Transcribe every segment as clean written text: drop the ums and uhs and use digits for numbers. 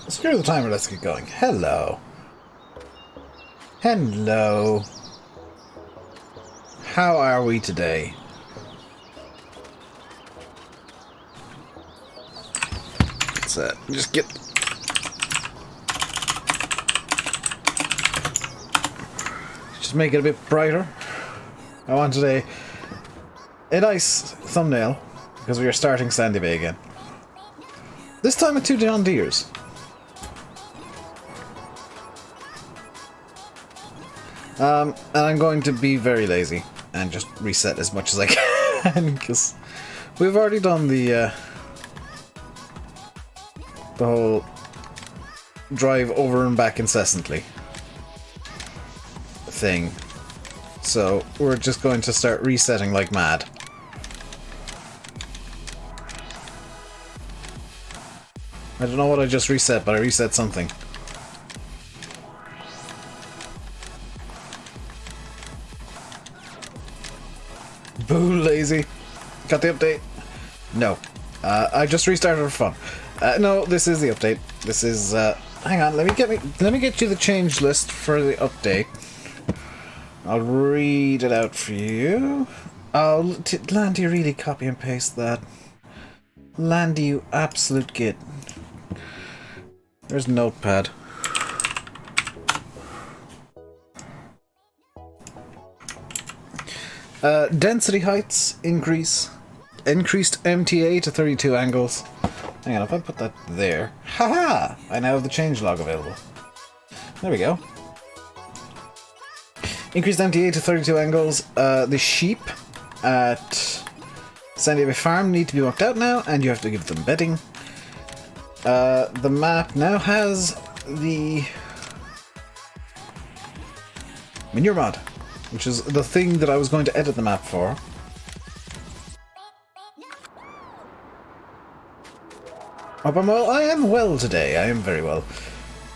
Screw the timer, let's get going. Hello. Hello. How are we today? Let's just get... Just make it a bit brighter. I wanted a nice thumbnail, because we are starting Sandy Bay again. This time with 2 John Deeres. And I'm going to be very lazy and just reset as much as I can, because we've already done the whole drive over and back incessantly thing. So we're just going to start resetting like mad. I don't know what I just reset, but I reset something. Boo, lazy. Got the update? No. I just restarted for fun. No, this is the update. This is, hang on, let me get you the change list for the update. I'll read it out for you. Oh, Landy, really copy and paste that. Landy, you absolute git. There's Notepad. Density heights increase. Increased MTA to 32 angles. Hang on, if I put that there. Haha! I now have the changelog available. There we go. Increased MTA to 32 angles. The sheep at Sandy Bay Farm need to be walked out now, and you have to give them bedding. The map now has the manure mod, which is the thing that I was going to edit the map for. Hope I'm well. I am well today. I am very well.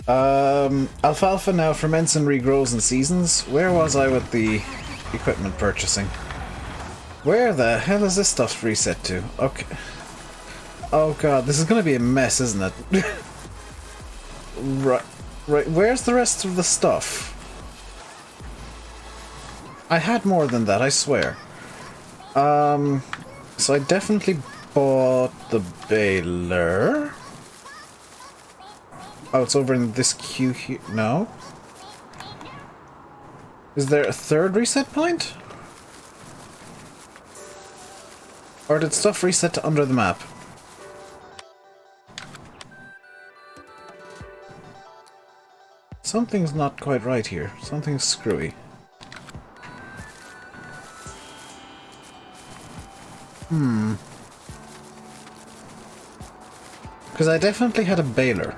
Alfalfa now ferments and regrows in seasons. Where was I with the equipment purchasing? Where the hell is this stuff reset to? Okay. Oh god, this is going to be a mess, isn't it? Right. Where's the rest of the stuff? I had more than that, I swear. So I definitely bought the baler. Oh, it's over in this queue here. No? Is there a third reset point? Or did stuff reset to under the map? Something's not quite right here. Something's screwy. Because I definitely had a baler.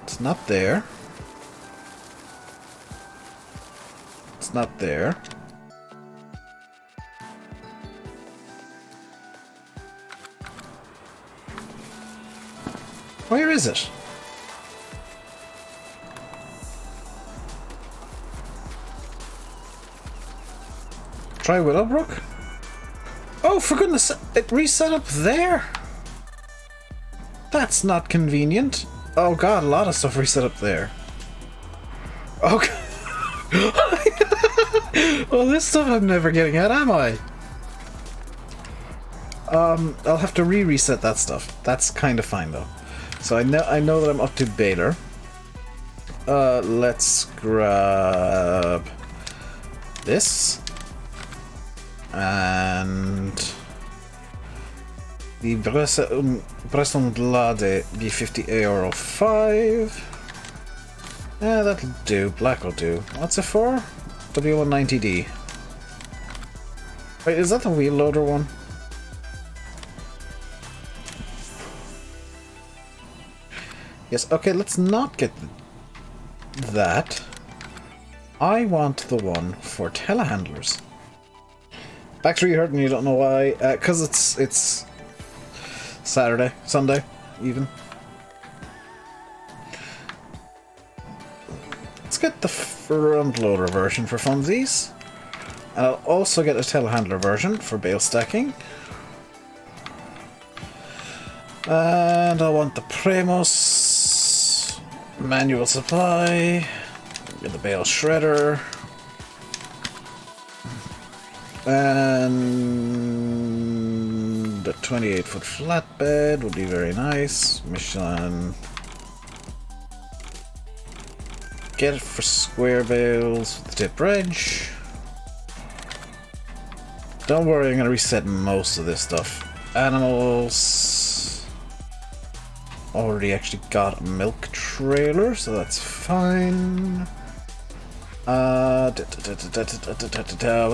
It's not there. It's not there. Where is it? Try Willowbrook? Oh, for goodness sake, it reset up there? That's not convenient. Oh god, a lot of stuff reset up there. Okay. Well, this stuff I'm never getting at, am I? I'll have to reset that stuff. That's kind of fine though. So I know that I'm up to baler. Let's grab this and the Bresson-Lade B50 AR05. Yeah, that'll do. Black will do. What's it for? W190D. Wait, is that the wheel loader one? Yes, okay, let's not get that. I want the one for telehandlers. Back's really hurting, you don't know why. Because it's Saturday, Sunday, even. Let's get the front loader version for funsies. And I'll also get a telehandler version for bale stacking. And I want the Premos. Manual supply. Get the bale shredder. And the 28-foot flatbed would be very nice. Michelin. Get it for square bales with the tip bridge. Don't worry, I'm going to reset most of this stuff. Animals. Already actually got a milk trailer, so that's fine. What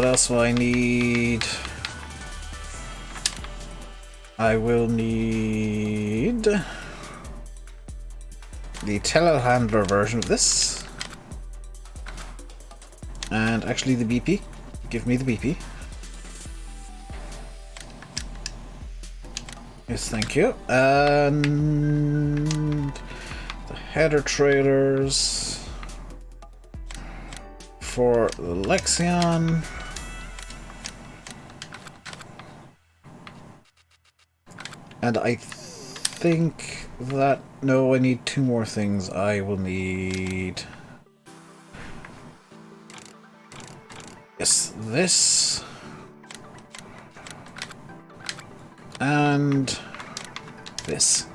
else will I need? I will need the telehandler version of this. And actually the BP. Give me the BP. Yes, thank you. And the header trailers for the Lexion. And I think that... no, I need two more things. I will need... yes, this. And this.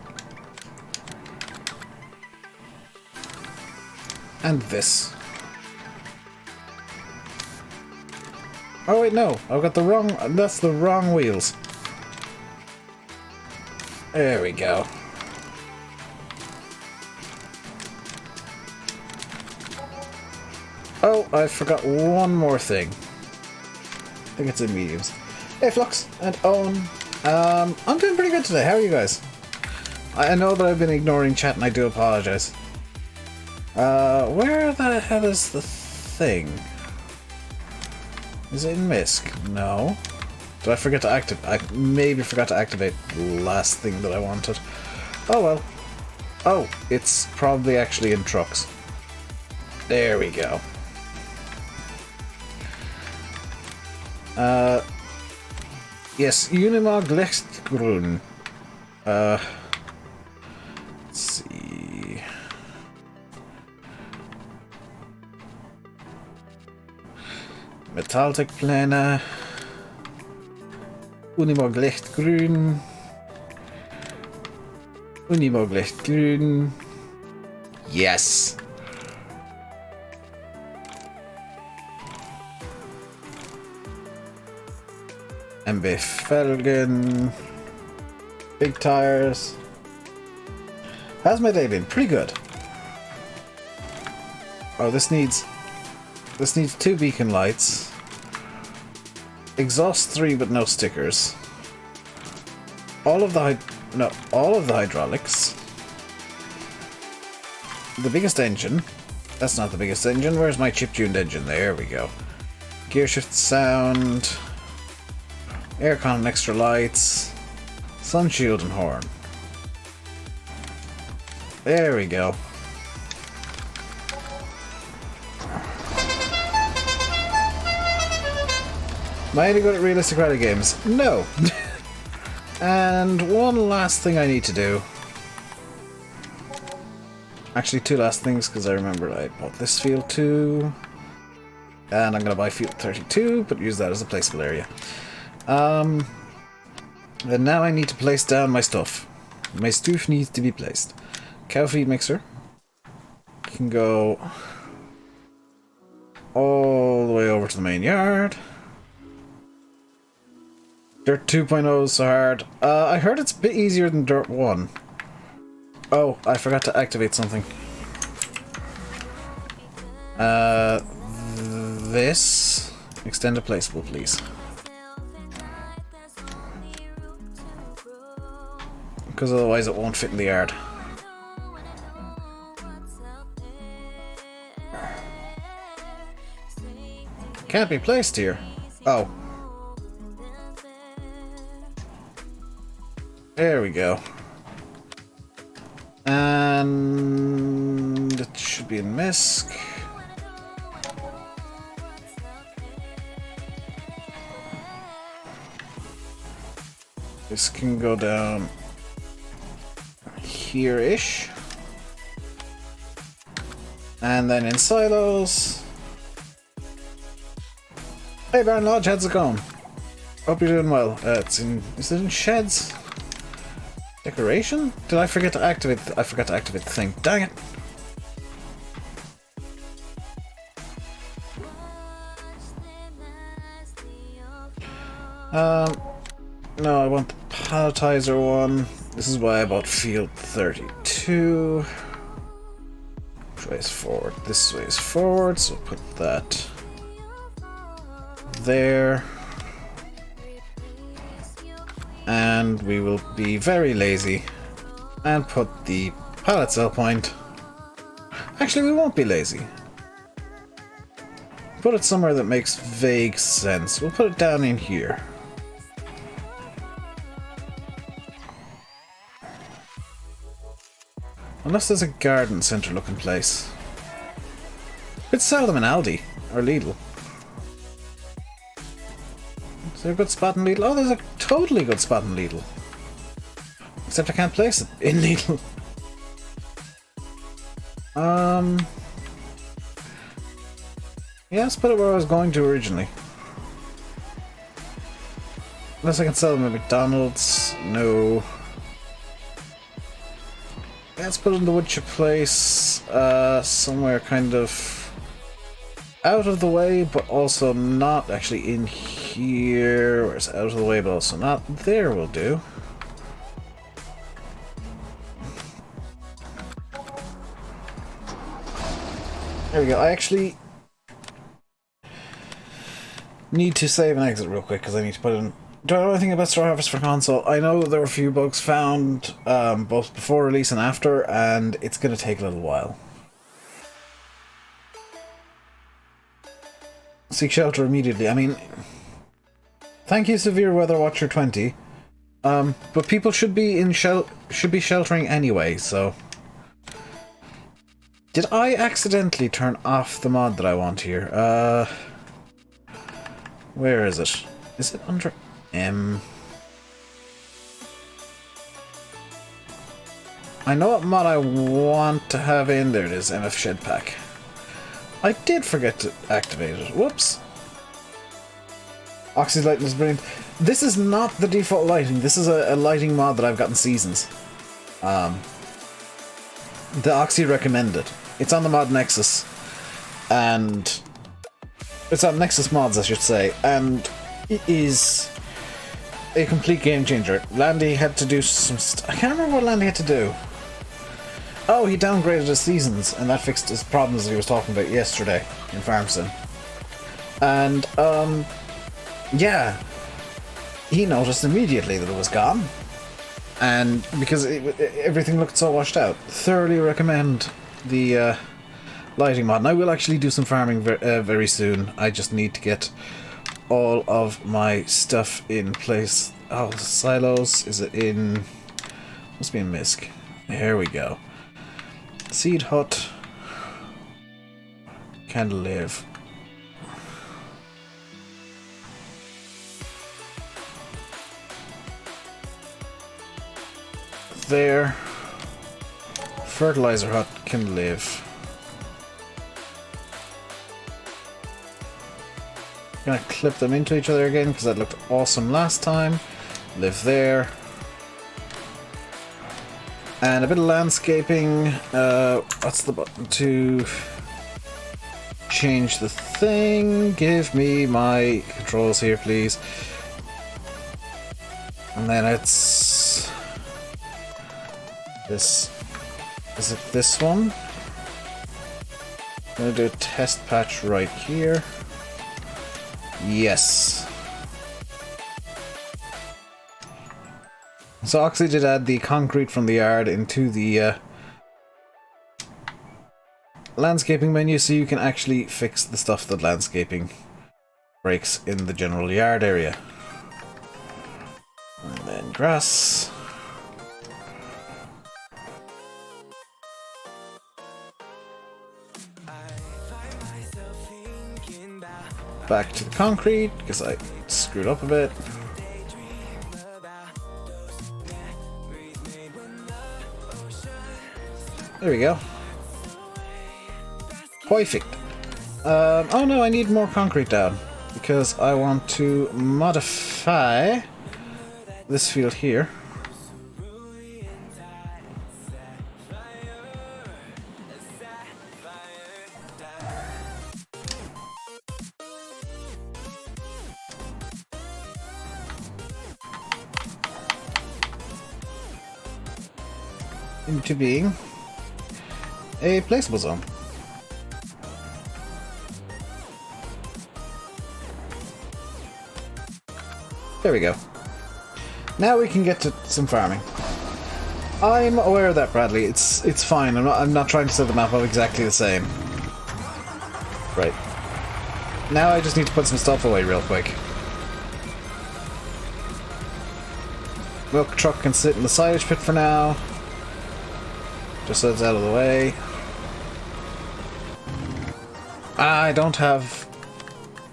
And this. Oh wait, no, I've got the wrong... that's the wrong wheels. There we go. Oh, I forgot one more thing. I think it's in mediums. Hey Flux and Owen. I'm doing pretty good today. How are you guys? I know that I've been ignoring chat and I do apologize. Where the hell is the thing? Is it in MISC? No. Did I forget to activate? I maybe forgot to activate the last thing that I wanted. Oh well. Oh, it's probably actually in trucks. There we go. Yes, Unimog Lechtgrün. Let's see. Metalltech Pläne. Unimog Lechtgrün. Unimog Lechtgrün. Yes! MB Felgen. Big tires. How's my day been? Pretty good. Oh, this needs two beacon lights. Exhaust 3 but no stickers. All of the hydraulics. The biggest engine. That's not the biggest engine. Where's my chip-tuned engine? There we go. Gear shift sound. Aircon and extra lights. Sun shield and horn. There we go. Am I any good at realistic rally games? No! And one last thing I need to do. Actually, two last things, because I remember I bought this field too. And I'm going to buy field 32, but use that as a placeable area. And now I need to place down my stuff. My stuff needs to be placed. Cow feed mixer. Can go all the way over to the main yard. Dirt 2.0 is so hard. I heard it's a bit easier than Dirt 1. Oh, I forgot to activate something. This. Extend a placeable, please. Because otherwise it won't fit in the yard. Can't be placed here. Oh. There we go. And it should be in MISC. This can go down here-ish. And then in silos... Hey Baron Lodge, how's it going? Hope you're doing well. It's in... Is it in sheds? Decoration? Did I forget to activate... I forgot to activate the thing. Dang it! No, I want the palletizer one. This is why I bought Field 32. Which way is forward? This way is forward, so put that there. And we will be very lazy and put the pallet sell point. Actually, we won't be lazy. Put it somewhere that makes vague sense. We'll put it down in here. Unless there's a garden centre looking place. Could sell them in Aldi or Lidl. Is there a good spot in Lidl? Oh, there's a totally good spot in Lidl. Except I can't place it in Lidl. Yeah, let's put it where I was going to originally. Unless I can sell them at McDonald's. No. Let's put it in the Woodchip place. Somewhere kind of out of the way, but also not actually in here. Where it's out of the way, but also not there will do. There we go. I actually need to save and exit real quick because I need to put in... Do I know anything about Star Harvest for console? I know there were a few bugs found both before release and after, and it's going to take a little while. Seek shelter immediately. I mean, thank you, Severe Weather Watcher 20. But people should be sheltering anyway. So, did I accidentally turn off the mod that I want here? Where is it? Is it under M? I know what mod I want to have in. There it is, MF Shed Pack. I did forget to activate it. Whoops. Oxy's lighting is brilliant. This is not the default lighting. This is a lighting mod that I've gotten seasons. The Oxy recommended. It's on the mod Nexus. And... it's on Nexus Mods, I should say. And it is a complete game changer. Landy had to do some I can't remember what Landy had to do. Oh, he downgraded his seasons, and that fixed his problems that he was talking about yesterday in Farmson. And, yeah. He noticed immediately that it was gone. And because everything looked so washed out. Thoroughly recommend the lighting mod. And I will actually do some farming very soon. I just need to get all of my stuff in place. Oh, silos. Is it in... must be in Misk. Here we go. Seed hut. Candle live. There. Fertilizer hut can live. Gonna clip them into each other again because that looked awesome last time. Live there. And a bit of landscaping. What's the button to change the thing? Give me my controls here, please. And then it's this. Is it this one? I'm gonna do a test patch right here. Yes. So Oxy did add the concrete from the yard into the landscaping menu, so you can actually fix the stuff that landscaping breaks in the general yard area. And then grass. Back to the concrete, because I screwed up a bit. There we go. Perfect. Oh no, I need more concrete down. Because I want to modify this field here. Into being a placeable zone. There we go. Now we can get to some farming. I'm aware of that, Bradley. It's fine. I'm not trying to set the map up exactly the same. Right. Now I just need to put some stuff away real quick. Milk truck can sit in the silage pit for now. Just so it's out of the way. I don't have...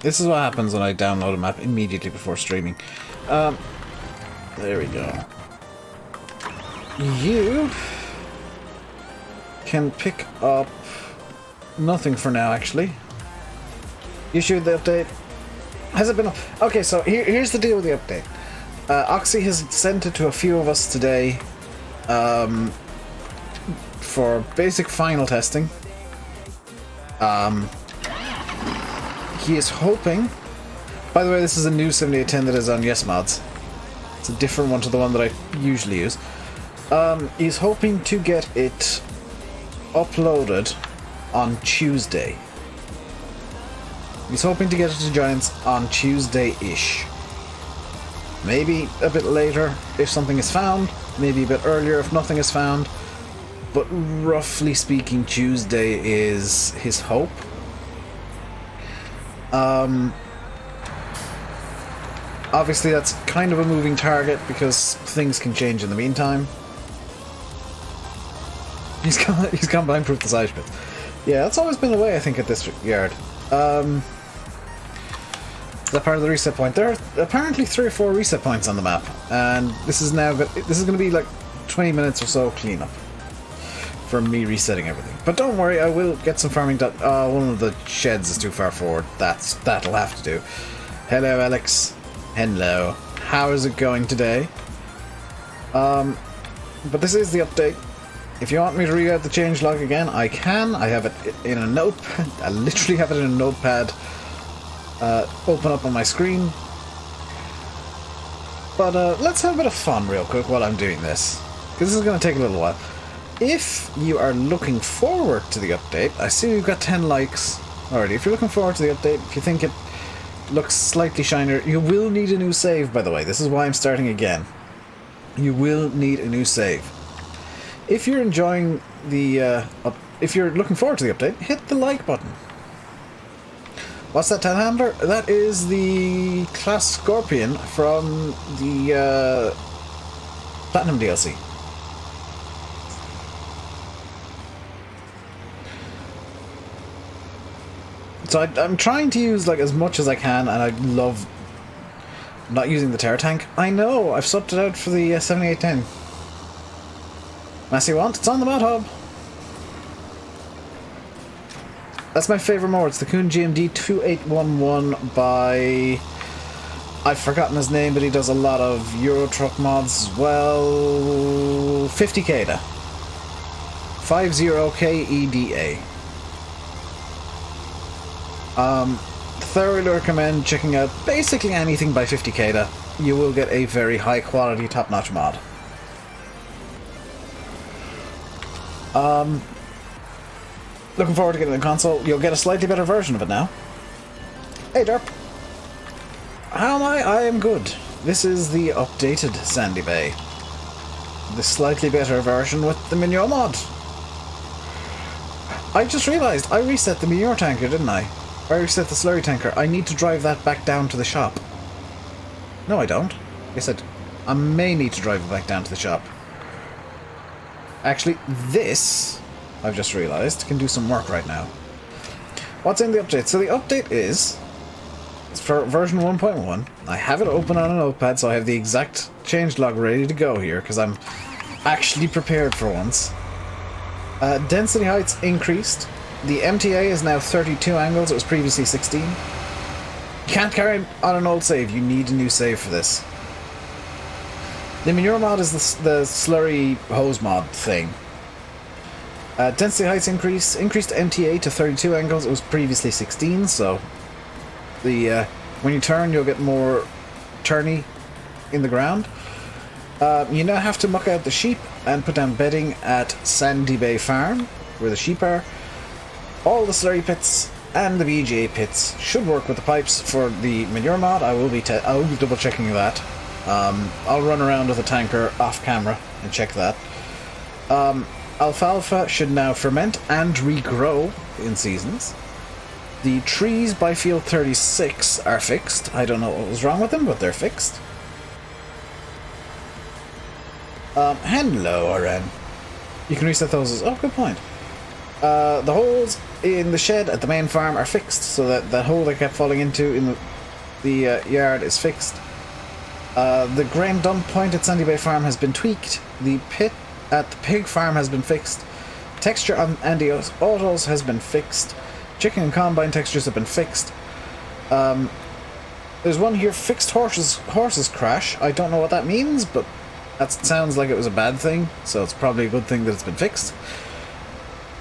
This is what happens when I download a map immediately before streaming. There we go. You can pick up nothing for now, actually. You should the update. Has it been... Okay, so here's the deal with the update. Oxy has sent it to a few of us today for basic final testing. He is hoping... By the way, this is a new 7810 that is on YesMods. It's a different one to the one that I usually use. He's hoping to get it uploaded on Tuesday. He's hoping to get it to Giants on Tuesday-ish. Maybe a bit later if something is found, maybe a bit earlier if nothing is found, but roughly speaking Tuesday is his hope. Obviously that's kind of a moving target because things can change in the meantime. He's gone by improved the size bit. Yeah, that's always been the way I think at this yard. Is that part of the reset point? There are apparently 3 or 4 reset points on the map, and this is going to be like 20 minutes or so cleanup from me resetting everything. But don't worry, I will get some farming done. One of the sheds is too far forward. That'll have to do. Hello, Alex. Hello. How is it going today? But this is the update. If you want me to read out the changelog again, I can. I have it in a notepad. I literally have it in a notepad. Open up on my screen. But let's have a bit of fun real quick while I'm doing this, because this is going to take a little while. If you are looking forward to the update, I see we've got 10 likes already. If you're looking forward to the update, if you think it looks slightly shinier, you will need a new save, by the way. This is why I'm starting again. You will need a new save. If you're enjoying the if you're looking forward to the update, hit the like button. What's that telehandler? That is the Class Scorpion from the Platinum DLC. So I'm trying to use like as much as I can, and I love not using the Terra tank. I know, I've swapped it out for the 7810. Massey Want, it's on the mod hub. That's my favourite mod. It's the Kuhn GMD 2811 by... I've forgotten his name, but he does a lot of Euro Truck mods as well. 50Keda. 50KEDA. Thoroughly recommend checking out basically anything by 50Keda. You will get a very high quality, top-notch mod. Looking forward to getting the console. You'll get a slightly better version of it now. Hey, Derp. How am I? I am good. This is the updated Sandy Bay. The slightly better version with the Manure mod. I just realised I reset the Manure tanker, didn't I? I reset the slurry tanker. I need to drive that back down to the shop. No, I don't. Yes, I may need to drive it back down to the shop. Actually, this, I've just realised, can do some work right now. What's in the update? So the update is, it's for version 1.1. I have it open on a notepad, so I have the exact changelog ready to go here, because I'm actually prepared for once. Density heights increased. The MTA is now 32 angles, it was previously 16. You can't carry on an old save, you need a new save for this. The manure mod is the slurry hose mod thing. Density heights increased MTA to 32 angles, it was previously 16, so when you turn you'll get more turny in the ground. You now have to muck out the sheep and put down bedding at Sandy Bay Farm, where the sheep are. All the slurry pits and the BGA pits should work with the pipes for the manure mod. I will be double checking that. I'll run around with a tanker off camera and check that. Alfalfa should now ferment and regrow in seasons. The trees by field 36 are fixed. I don't know what was wrong with them, but they're fixed. Hello, Oren. You can reset those as... Oh, good point. The holes in the shed at the main farm are fixed, so that hole they kept falling into in the yard is fixed. The grain dump point at Sandy Bay Farm has been tweaked. The pit at the pig farm has been fixed. Texture on Andy Autos has been fixed. Chicken and combine textures have been fixed. There's one here, fixed horses crash. I don't know what that means, but that sounds like it was a bad thing, so it's probably a good thing that it's been fixed.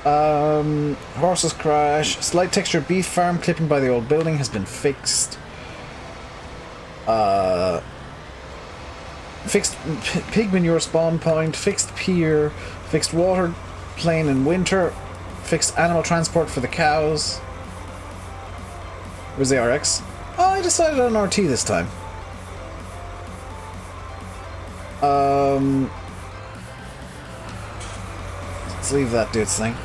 Horses crash. Slight texture beef farm clipping by the old building has been fixed. Fixed pig manure spawn point, fixed pier, fixed water plane in winter, fixed animal transport for the cows. Where's the RX? Oh, I decided on RT this time. Let's leave that do its thing.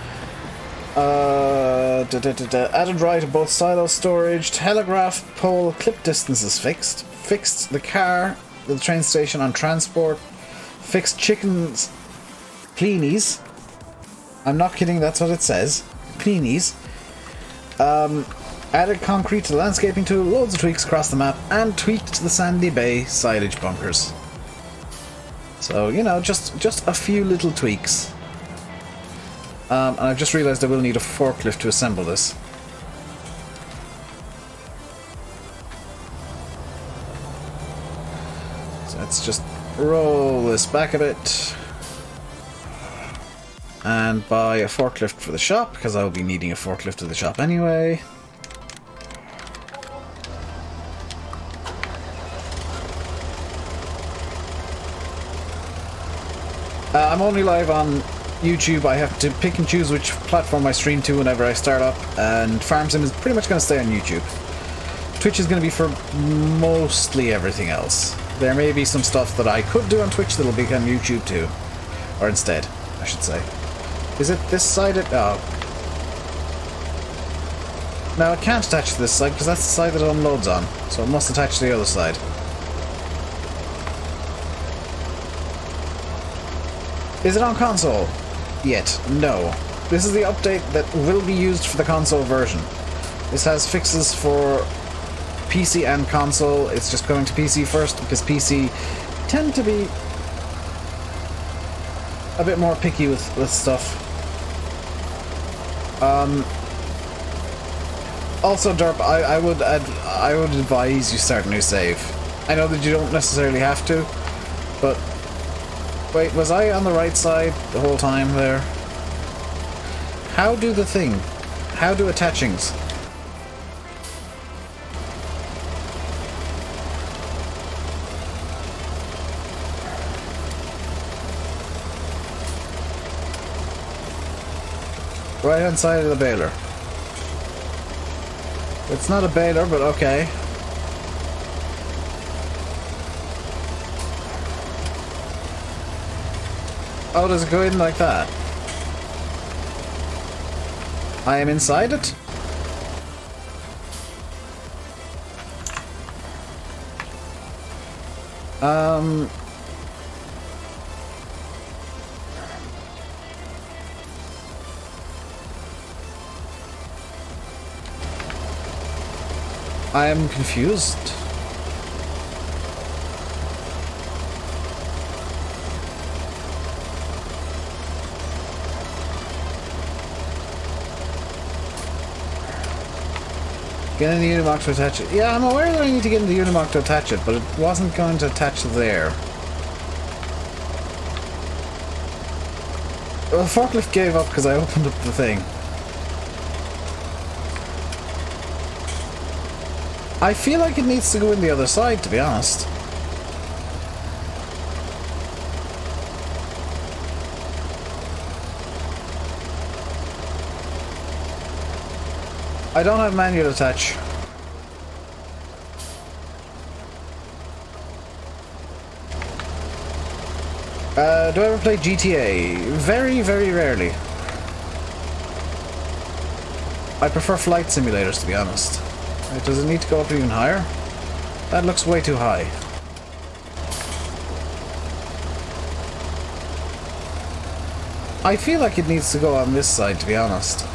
Added right to both silo storage. Telegraph pole clip distance is fixed. Fixed the car, the train station on transport. Fixed chickens pleenies. I'm not kidding, that's what it says. Pleenies. Added concrete to the landscaping tool, loads of tweaks across the map, and tweaked the Sandy Bay silage bunkers. So, you know, just a few little tweaks. And I've just realised I will need a forklift to assemble this. So let's just roll this back a bit. And buy a forklift for the shop, because I'll be needing a forklift to the shop anyway. I'm only live on YouTube. I have to pick and choose which platform I stream to whenever I start up, and Farm Sim is pretty much going to stay on YouTube. Twitch is going to be for mostly everything else. There may be some stuff that I could do on Twitch that'll be on YouTube too. Or instead, I should say. Is it this side? Oh. No, it can't attach to this side because that's the side that it unloads on. So it must attach to the other side. Is it on console? Yet. No. This is the update that will be used for the console version. This has fixes for PC and console. It's just going to PC first because PC tend to be a bit more picky with stuff. Also, Derp, I would advise you start a new save. I know that you don't necessarily have to, but wait, was I on the right side the whole time there? How do attachings? Right hand side of the baler. It's not a baler, but okay. Oh, does it go in like that? I am inside it? I am confused. Get in the Unimog to attach it. Yeah, I'm aware that I need to get in the Unimog to attach it, but it wasn't going to attach there. Well, the forklift gave up because I opened up the thing. I feel like it needs to go in the other side, to be honest. I don't have manual attach. Do I ever play GTA? Very, very rarely. I prefer flight simulators, to be honest. Does it need to go up even higher? That looks way too high. I feel like it needs to go on this side, to be honest.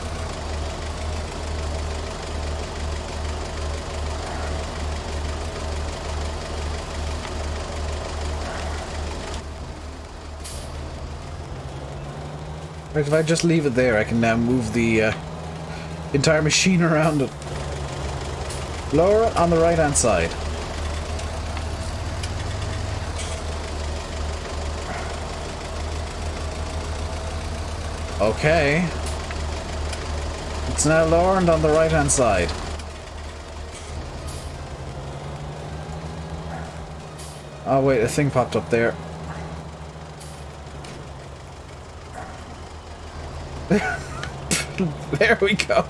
Right, if I just leave it there, I can now move the entire machine around it. Lower it on the right-hand side. Okay. It's now lowered on the right-hand side. Oh wait, a thing popped up there. There we go.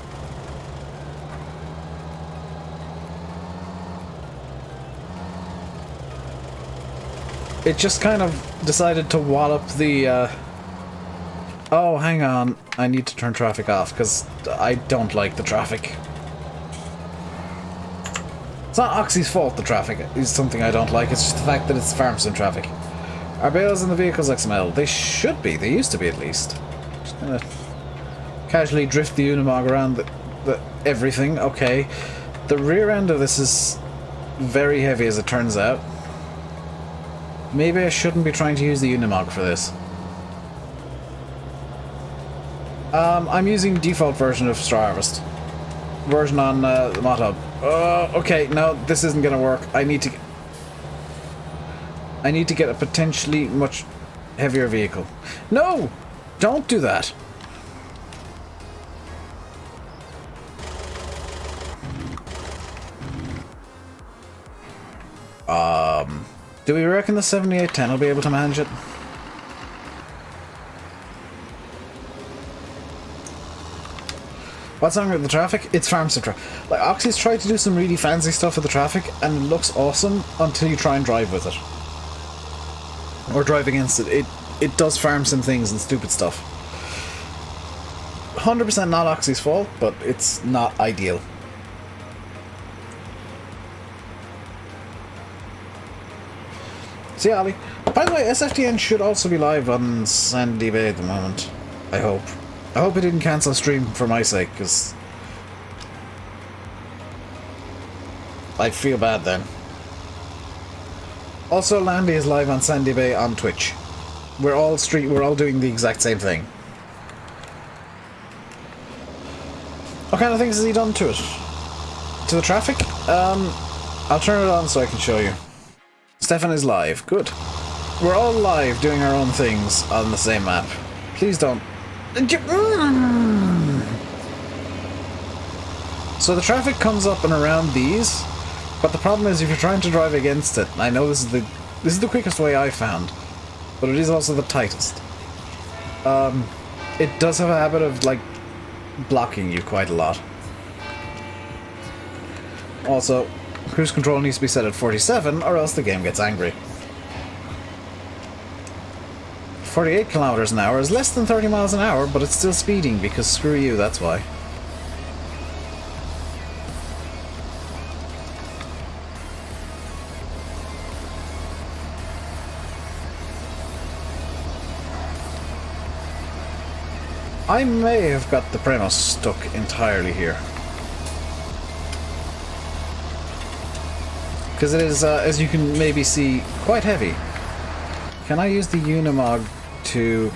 It just kind of decided to wallop the, Oh, hang on. I need to turn traffic off, because I don't like the traffic. It's not Oxy's fault the traffic is something I don't like, it's just the fact that it's farm sim traffic. Are bales in the vehicles XML? They should be, they used to be at least. Just gonna casually drift the Unimog around the everything, okay. The rear end of this is very heavy as it turns out. Maybe I shouldn't be trying to use the Unimog for this. I'm using default version of Straw Harvest. Version on the ModHub. Okay, no, this isn't gonna work. I need to get a potentially much heavier vehicle. No! Don't do that! Do we reckon the 7810 will be able to manage it? What's wrong with the traffic? It's farm sim traffic. Like, Oxy's tried to do some really fancy stuff with the traffic, and it looks awesome until you try and drive with it. Or drive against it. It does farm sim things and stupid stuff. 100% not Oxy's fault, but it's not ideal. See, Ollie. By the way, SFTN should also be live on Sandy Bay at the moment. I hope. I hope it didn't cancel stream for my sake, because I'd feel bad then. Also, Landy is live on Sandy Bay on Twitch. We're all doing the exact same thing. What kind of things has he done to it? To the traffic? I'll turn it on so I can show you. Stefan is live. Good. We're all live doing our own things on the same map. Please don't. So the traffic comes up and around these, but the problem is if you're trying to drive against it, I know this is the quickest way I found, but it is also the tightest. It does have a habit of, like, blocking you quite a lot. Also, cruise control needs to be set at 47 or else the game gets angry. 48 kilometers an hour is less than 30 miles an hour, but it's still speeding because screw you, that's why. I may have got the Premos stuck entirely here. Because it is, as you can maybe see, quite heavy. Can I use the Unimog to...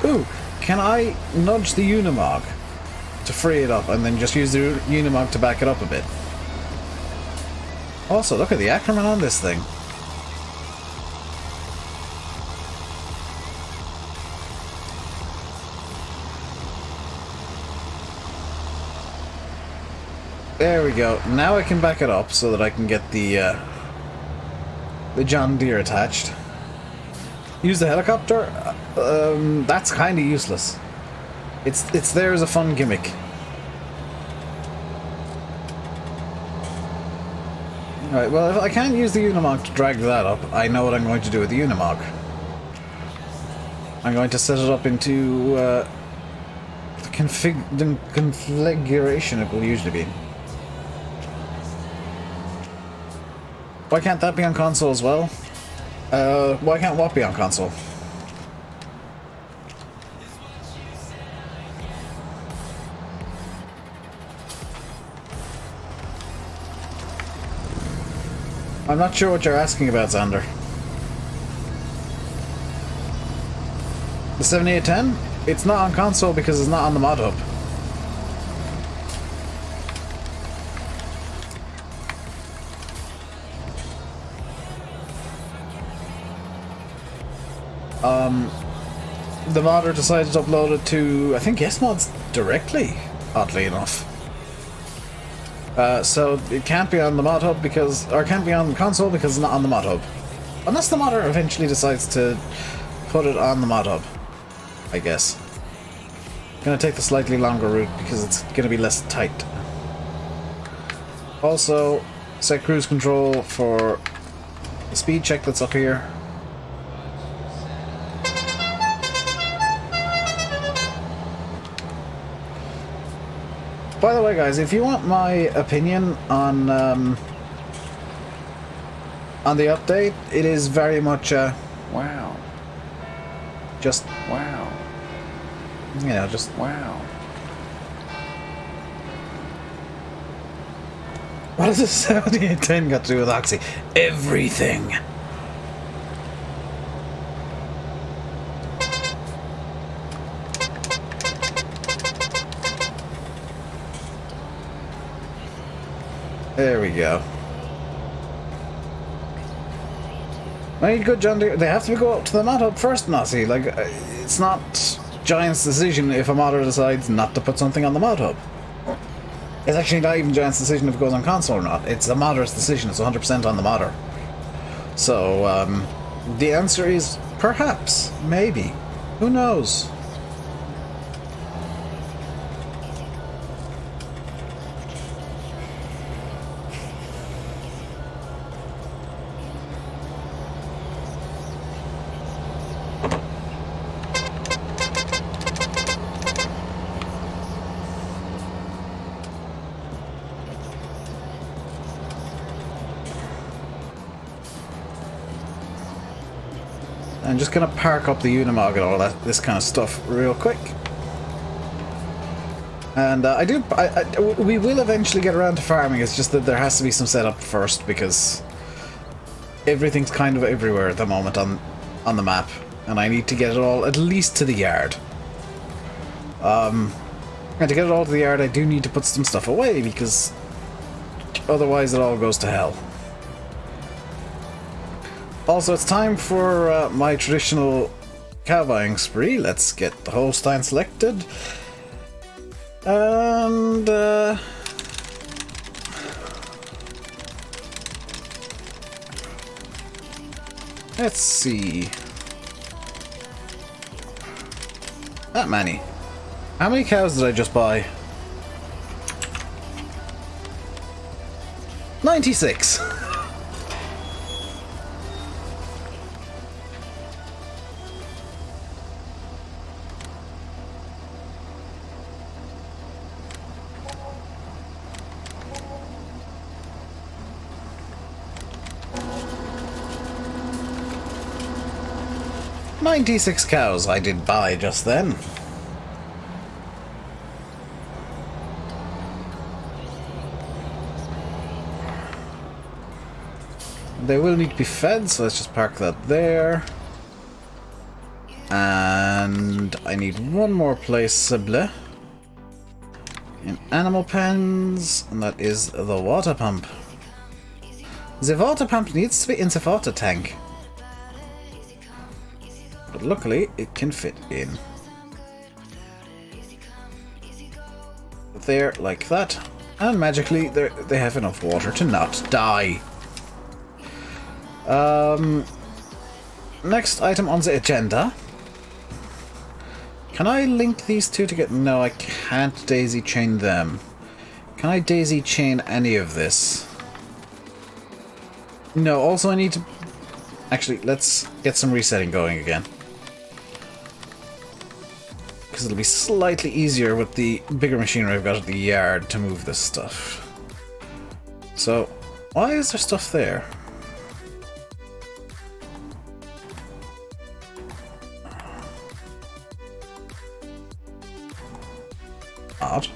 Ooh! Can I nudge the Unimog to free it up, and then just use the Unimog to back it up a bit. Also, look at the Ackerman on this thing. There we go. Now I can back it up so that I can get the John Deere attached. Use the helicopter? That's kind of useless. It's there as a fun gimmick. Alright, well, if I can't use the Unimog to drag that up, I know what I'm going to do with the Unimog. I'm going to set it up into the configuration it will usually be. Why can't that be on console as well? Why can't what be on console? I'm not sure what you're asking about, Xander. The 7810? It's not on console because it's not on the mod hub. The modder decided to upload it to, I think, YesMods directly, oddly enough. So it can't be on the mod hub because, or can't be on the console because it's not on the mod hub. Unless the modder eventually decides to put it on the mod hub, I guess. Gonna take the slightly longer route because it's gonna be less tight. Also, set cruise control for the speed check that's up here. By the way, guys, if you want my opinion on the update, it is very much wow. Just Wow. you know, just Wow. what does the 7810 got to do with Oxy? Everything. There we go. Very good, John Deere. They have to go up to the mod hub first, Nazi. Like, it's not Giant's decision if a modder decides not to put something on the mod hub. It's actually not even Giant's decision if it goes on console or not. It's the modder's decision. It's 100% on the modder. So, the answer is perhaps, maybe. Who knows? I'm just gonna park up the Unimog and all this kind of stuff real quick. And we will eventually get around to farming. It's just that there has to be some setup first because everything's kind of everywhere at the moment on the map, and I need to get it all at least to the yard. And to get it all to the yard, I do need to put some stuff away because otherwise it all goes to hell. Also, it's time for my traditional cow buying spree. Let's get the Holstein selected. And let's see. Not many. How many cows did I just buy? 96. "96 cows I did buy just then." They will need to be fed, so let's just park that there. And I need one more place, Sible. in animal pens, and that is the water pump. The water pump needs to be in the water tank. But luckily, it can fit in. There, like that. And magically, they have enough water to not die. Next item on the agenda. Can I link these two together? No, I can't daisy chain them. Can I daisy chain any of this? No, also I need to... Actually, let's get some resetting going again. Because it'll be slightly easier with the bigger machinery I've got at the yard to move this stuff. So, why is there stuff there? Odd.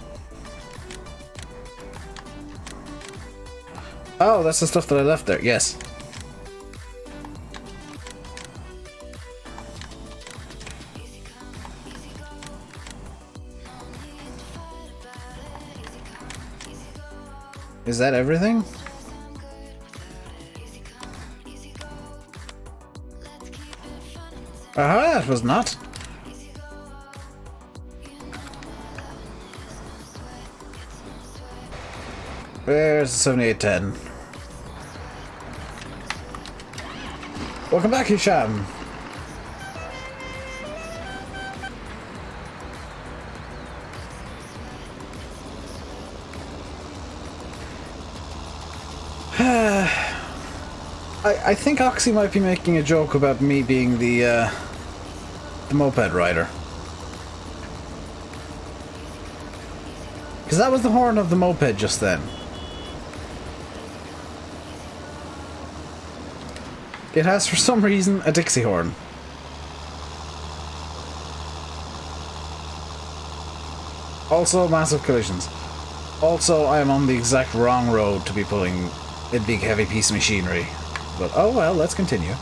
Oh, that's the stuff that I left there, yes. Is that everything? Aha, it was not. Where's the 7810? Welcome back, Hisham. I think Oxy might be making a joke about me being the moped rider. Because that was the horn of the moped just then. It has, for some reason, a Dixie horn. Also, massive collisions. Also, I am on the exact wrong road to be pulling a big heavy piece of machinery. But, oh well, let's continue.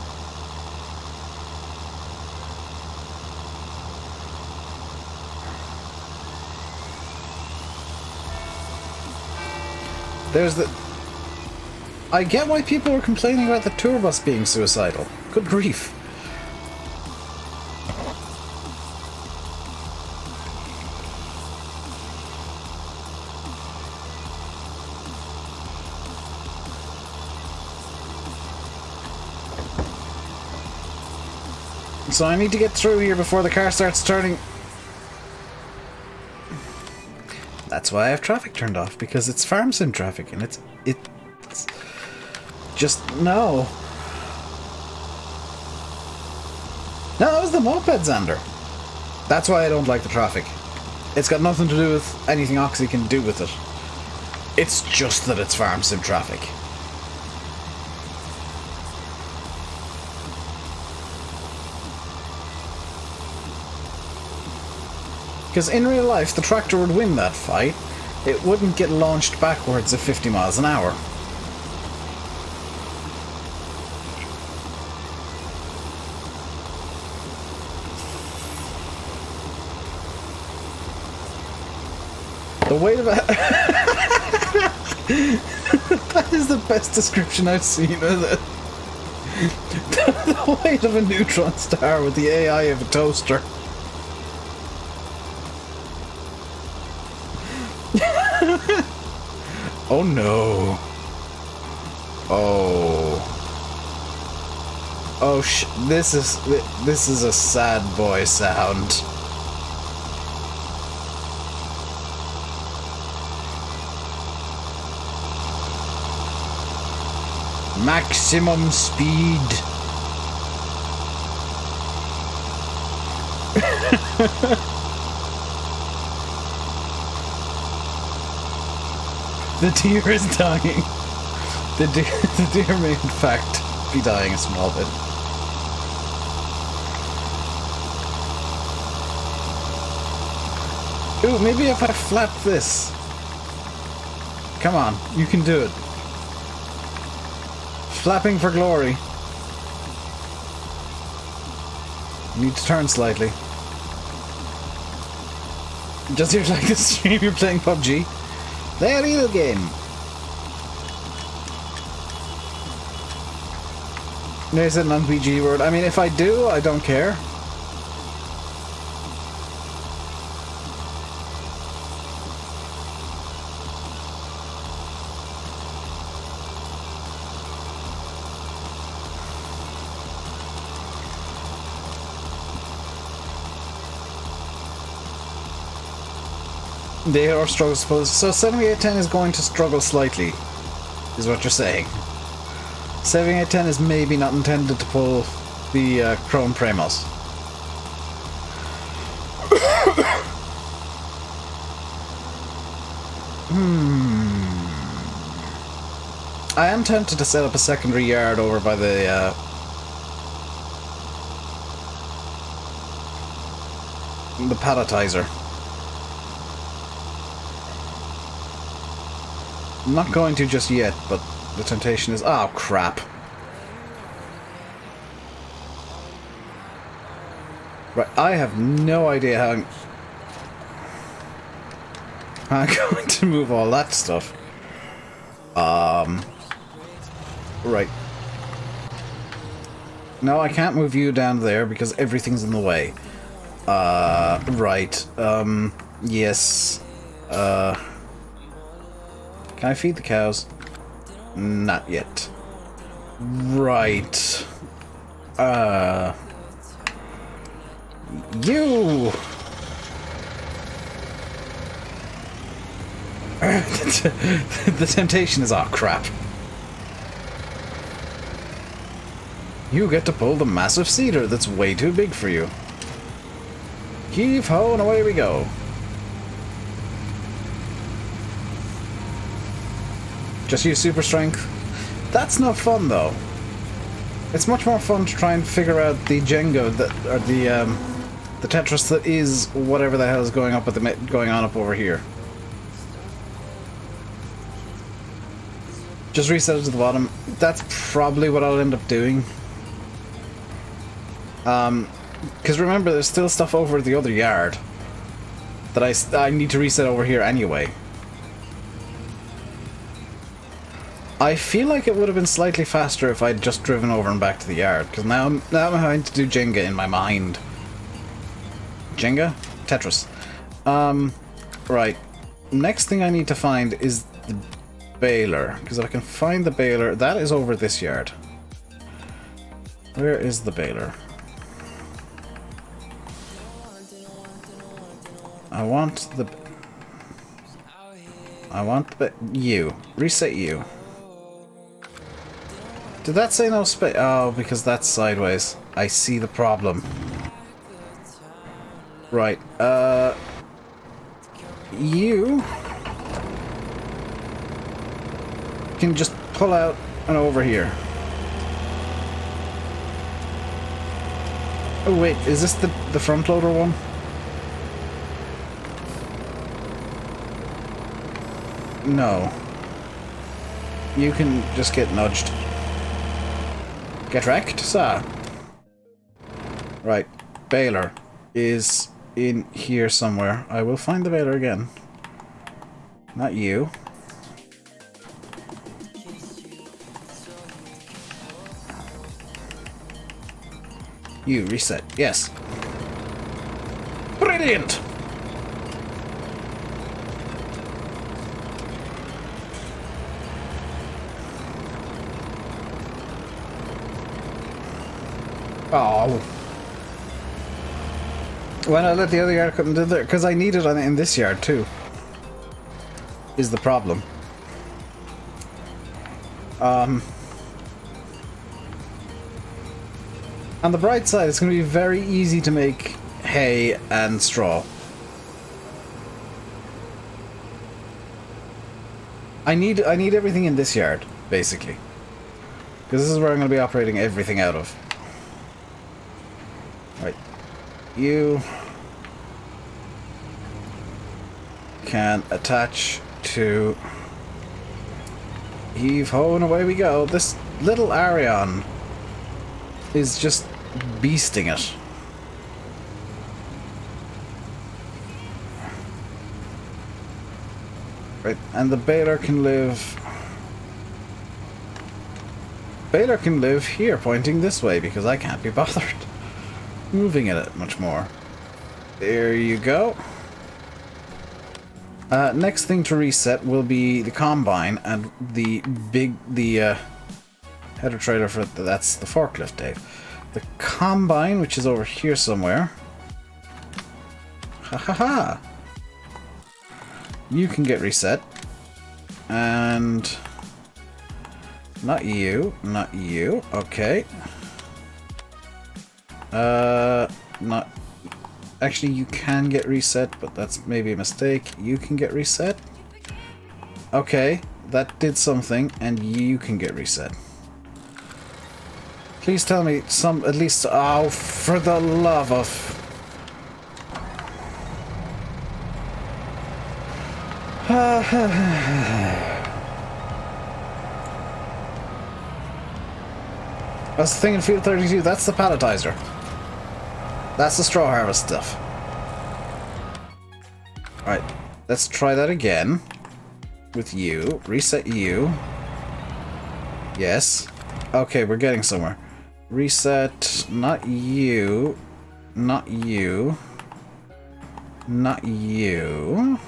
There's the... I get why people were complaining about the tour bus being suicidal. Good grief. So I need to get through here before the car starts turning. That's why I have traffic turned off, because it's farm sim traffic, and it's just no. No, it was the moped, Xander. That's why I don't like the traffic. It's got nothing to do with anything Oxy can do with it. It's just that it's farm sim traffic. Because in real life, the tractor would win that fight. It wouldn't get launched backwards at 50 miles an hour. The weight of a... That is the best description I've seen of it. The weight of a neutron star with the AI of a toaster. Oh no. Oh. Oh this is a sad boy sound. Maximum speed. The deer is dying. The deer may in fact be dying a small bit. Ooh, maybe if I flap this. Come on, you can do it. Flapping for glory. You need to turn slightly. Just hear like the stream you're playing PUBG. The real game. There's an non-PG word. I mean, if I do, I don't care. They are struggle suppose. So 7810 is going to struggle slightly, is what you're saying. 7810 is maybe not intended to pull the Chrome Premos. I am tempted to set up a secondary yard over by the palletizer. I'm not going to just yet, but the temptation is... Oh, crap. Right, I have no idea how I'm going to move all that stuff. Right. No, I can't move you down there because everything's in the way. Right. Yes. Can I feed the cows? Not yet. Right. You! The temptation is, oh crap. You get to pull the massive cedar that's way too big for you. Heave ho and away we go. Just use super strength. That's not fun though. It's much more fun to try and figure out the Jenga that, or the Tetris that is whatever the hell is going up going on up over here. Just reset it to the bottom. That's probably what I'll end up doing. Because remember, there's still stuff over the other yard that I need to reset over here anyway. I feel like it would have been slightly faster if I'd just driven over and back to the yard, because now I'm having to do Jenga in my mind. Jenga? Tetris. Right. Next thing I need to find is the baler, because if I can find the baler, that is over this yard. Where is the baler? I want the you. Reset you. Did that say no space? Oh, because that's sideways. I see the problem. Right, you can just pull out and over here. Oh wait, is this the front loader one? No. You can just get nudged. Get wrecked, sir. Right, baler is in here somewhere. I will find the baler again. Not you. You, reset. Yes. Brilliant! Oh. Why not let the other yard come in there? Because I need it in this yard too. Is the problem. On the bright side, it's going to be very easy to make hay and straw. I need everything in this yard, basically. Because this is where I'm going to be operating everything out of. Right. You can attach to heave ho and away we go. This little Arion is just beasting it. Right, and the baler can live... Baler can live here, pointing this way, because I can't be bothered moving it much more. There you go. Next thing to reset will be the combine and the header trailer for that's the forklift, Dave. The combine, which is over here somewhere. Ha ha ha! You can get reset. And... not you. Not you. Okay. Not... Actually, you can get reset, but that's maybe a mistake. You can get reset. Okay, that did something, and you can get reset. Please tell me some, at least... Oh, for the love of... That's the thing in Field 32, that's the palletizer. That's the straw harvest stuff. Alright, let's try that again. With you. Reset you. Yes. Okay, we're getting somewhere. Reset, not you. Not you. Not you.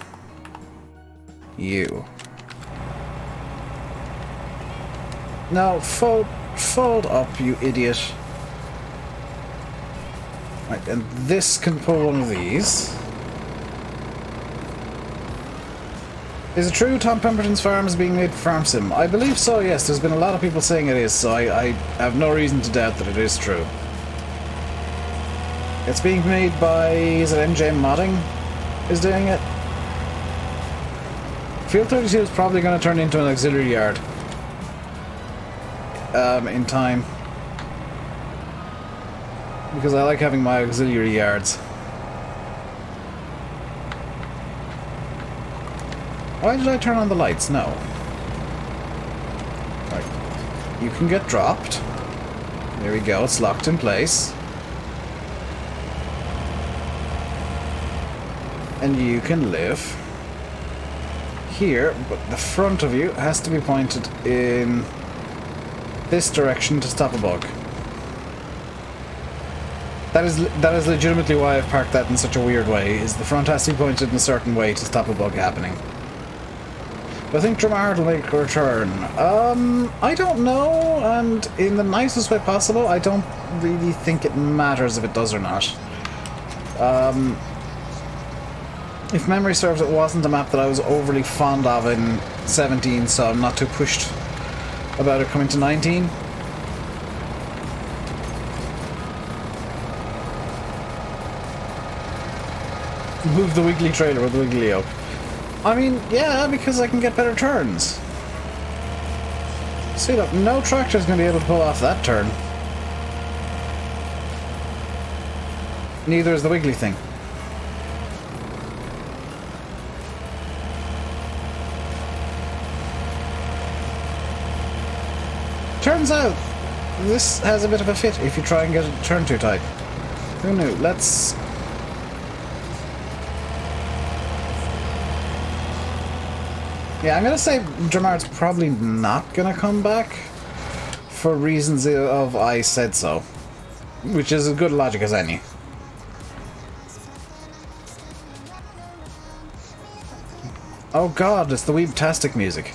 You. No, fold up, you idiot. Right, and this can pull one of these. Is it true Tom Pemberton's farm is being made for Farm Sim? I believe so, yes. There's been a lot of people saying it is, so I have no reason to doubt that it is true. It's being made by... is it MJ Modding is doing it? Field 32 is probably going to turn into an auxiliary yard. In time. Because I like having my auxiliary yards. Why did I turn on the lights? No. Right. You can get dropped. There we go, it's locked in place. And you can live here, but the front of you has to be pointed in this direction to stop a bug. That is legitimately why I've parked that in such a weird way, is the front has to be pointed in a certain way to stop a bug happening. I think Dramart will make a return. I don't know, and in the nicest way possible, I don't really think it matters if it does or not. If memory serves, it wasn't a map that I was overly fond of in 17, so I'm not too pushed about it coming to 19. Move the wiggly trailer with the wiggly up. I mean, yeah, because I can get better turns. See, look, no tractor's going to be able to pull off that turn. Neither is the wiggly thing. Turns out, this has a bit of a fit if you try and get it to turn too tight. Who knew? Let's... Yeah, I'm gonna say Dramart's probably not gonna come back for reasons of I said so, which is as good logic as any. Oh god, it's the Weebtastic music.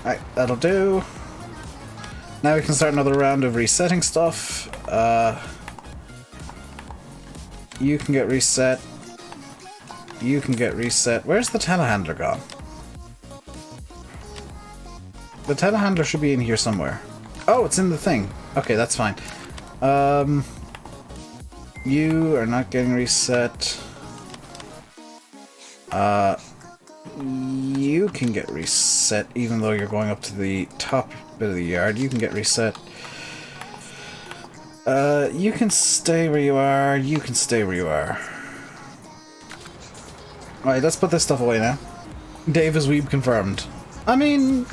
Alright, that'll do. Now we can start another round of resetting stuff. You can get reset. You can get reset. Where's the telehandler gone? The telehandler should be in here somewhere. Oh, it's in the thing. Okay, that's fine. You are not getting reset. You can get reset even though you're going up to the top bit of the yard. You can get reset. You can stay where you are. You can stay where you are. Alright, let's put this stuff away now. Dave is weeb confirmed. I mean...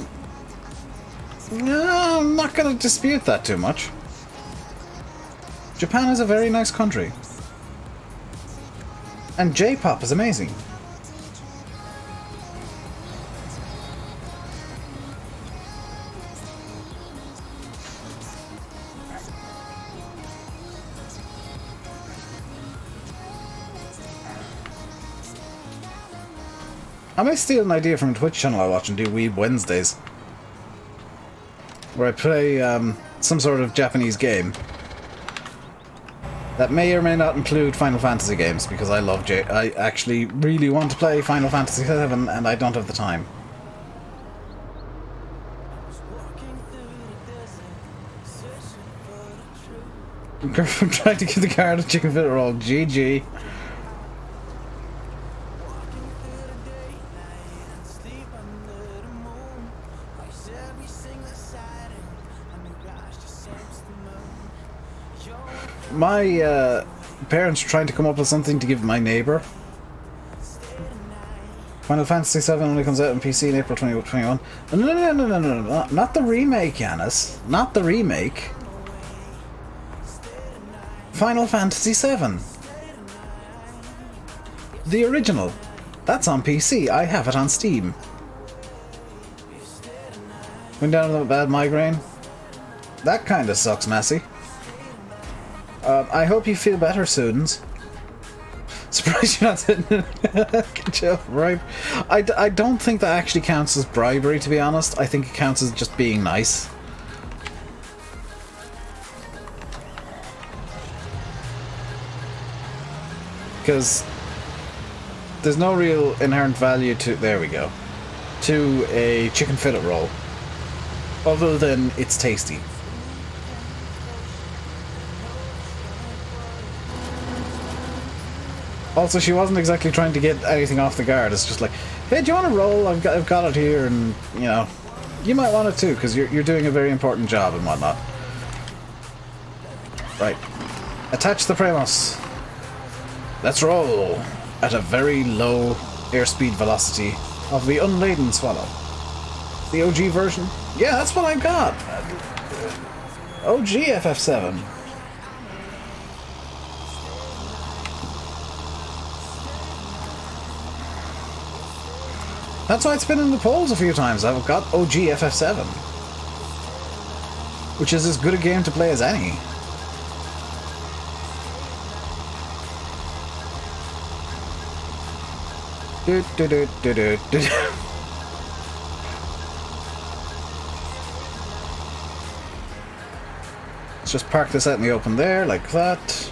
No, I'm not gonna dispute that too much. Japan is a very nice country. And J-pop is amazing. I may steal an idea from a Twitch channel I watch and do Weeb Wednesdays. Where I play some sort of Japanese game. That may or may not include Final Fantasy games, because I love I actually really want to play Final Fantasy VII and I don't have the time. Girlfriend trying to give the card a chicken fillet roll. GG. My parents are trying to come up with something to give my neighbour. Final Fantasy VII only comes out on PC in April 2021. No, not the remake, Yanis. Not the remake. Final Fantasy VII. The original. That's on PC. I have it on Steam. Went down with a bad migraine. That kinda sucks, Massey. I hope you feel better, students. Surprised you're not sitting in Good job, right? I don't think that actually counts as bribery, to be honest. I think it counts as just being nice. Because there's no real inherent value to... There we go. To a chicken fillet roll. Other than it's tasty. Also, she wasn't exactly trying to get anything off the guard. It's just like, hey, do you want a roll? I've got it here, and, you know, you might want it too, because you're doing a very important job and whatnot. Right. Attach the Premos. Let's roll at a very low airspeed velocity of the unladen swallow. The OG version? Yeah, that's what I got. OG FF7. That's why it's been in the polls a few times. I've got OG FF7. Which is as good a game to play as any. Let's just park this out in the open there, like that.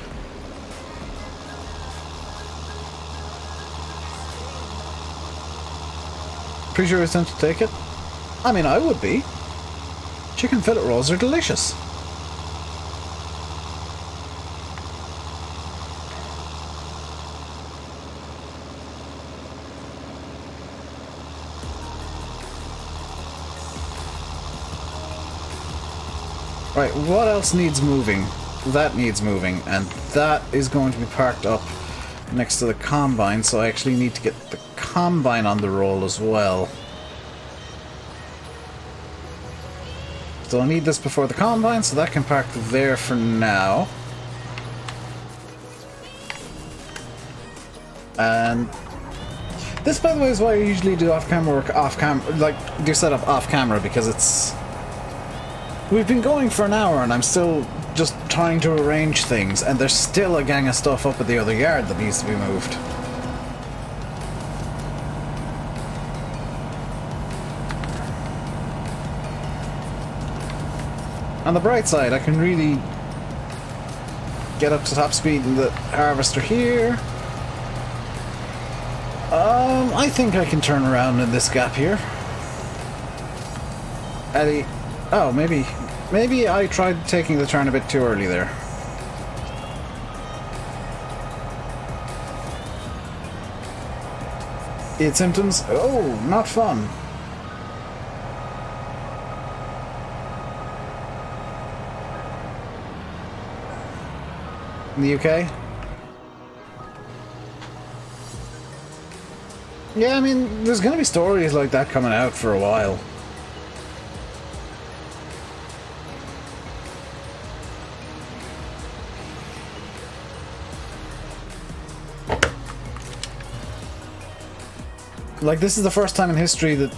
Pretty sure it's time to take it. I mean, I would be. Chicken fillet rolls are delicious. Right, what else needs moving? That needs moving, and that is going to be parked up next to the Combine, so I actually need to get the Combine on the roll as well. So I need this before the Combine, so that can park there for now. And this, by the way, is why I usually do off-camera work off-camera, like, do setup off-camera, because it's... We've been going for an hour and I'm still just trying to arrange things, and there's still a gang of stuff up at the other yard that needs to be moved. On the bright side, I can really get up to top speed in the harvester here. I think I can turn around in this gap here. Eddie... Oh, maybe I tried taking the turn a bit too early there. Id symptoms? Oh, not fun. in the UK. Yeah, I mean, there's going to be stories like that coming out for a while. Like, this is the first time in history that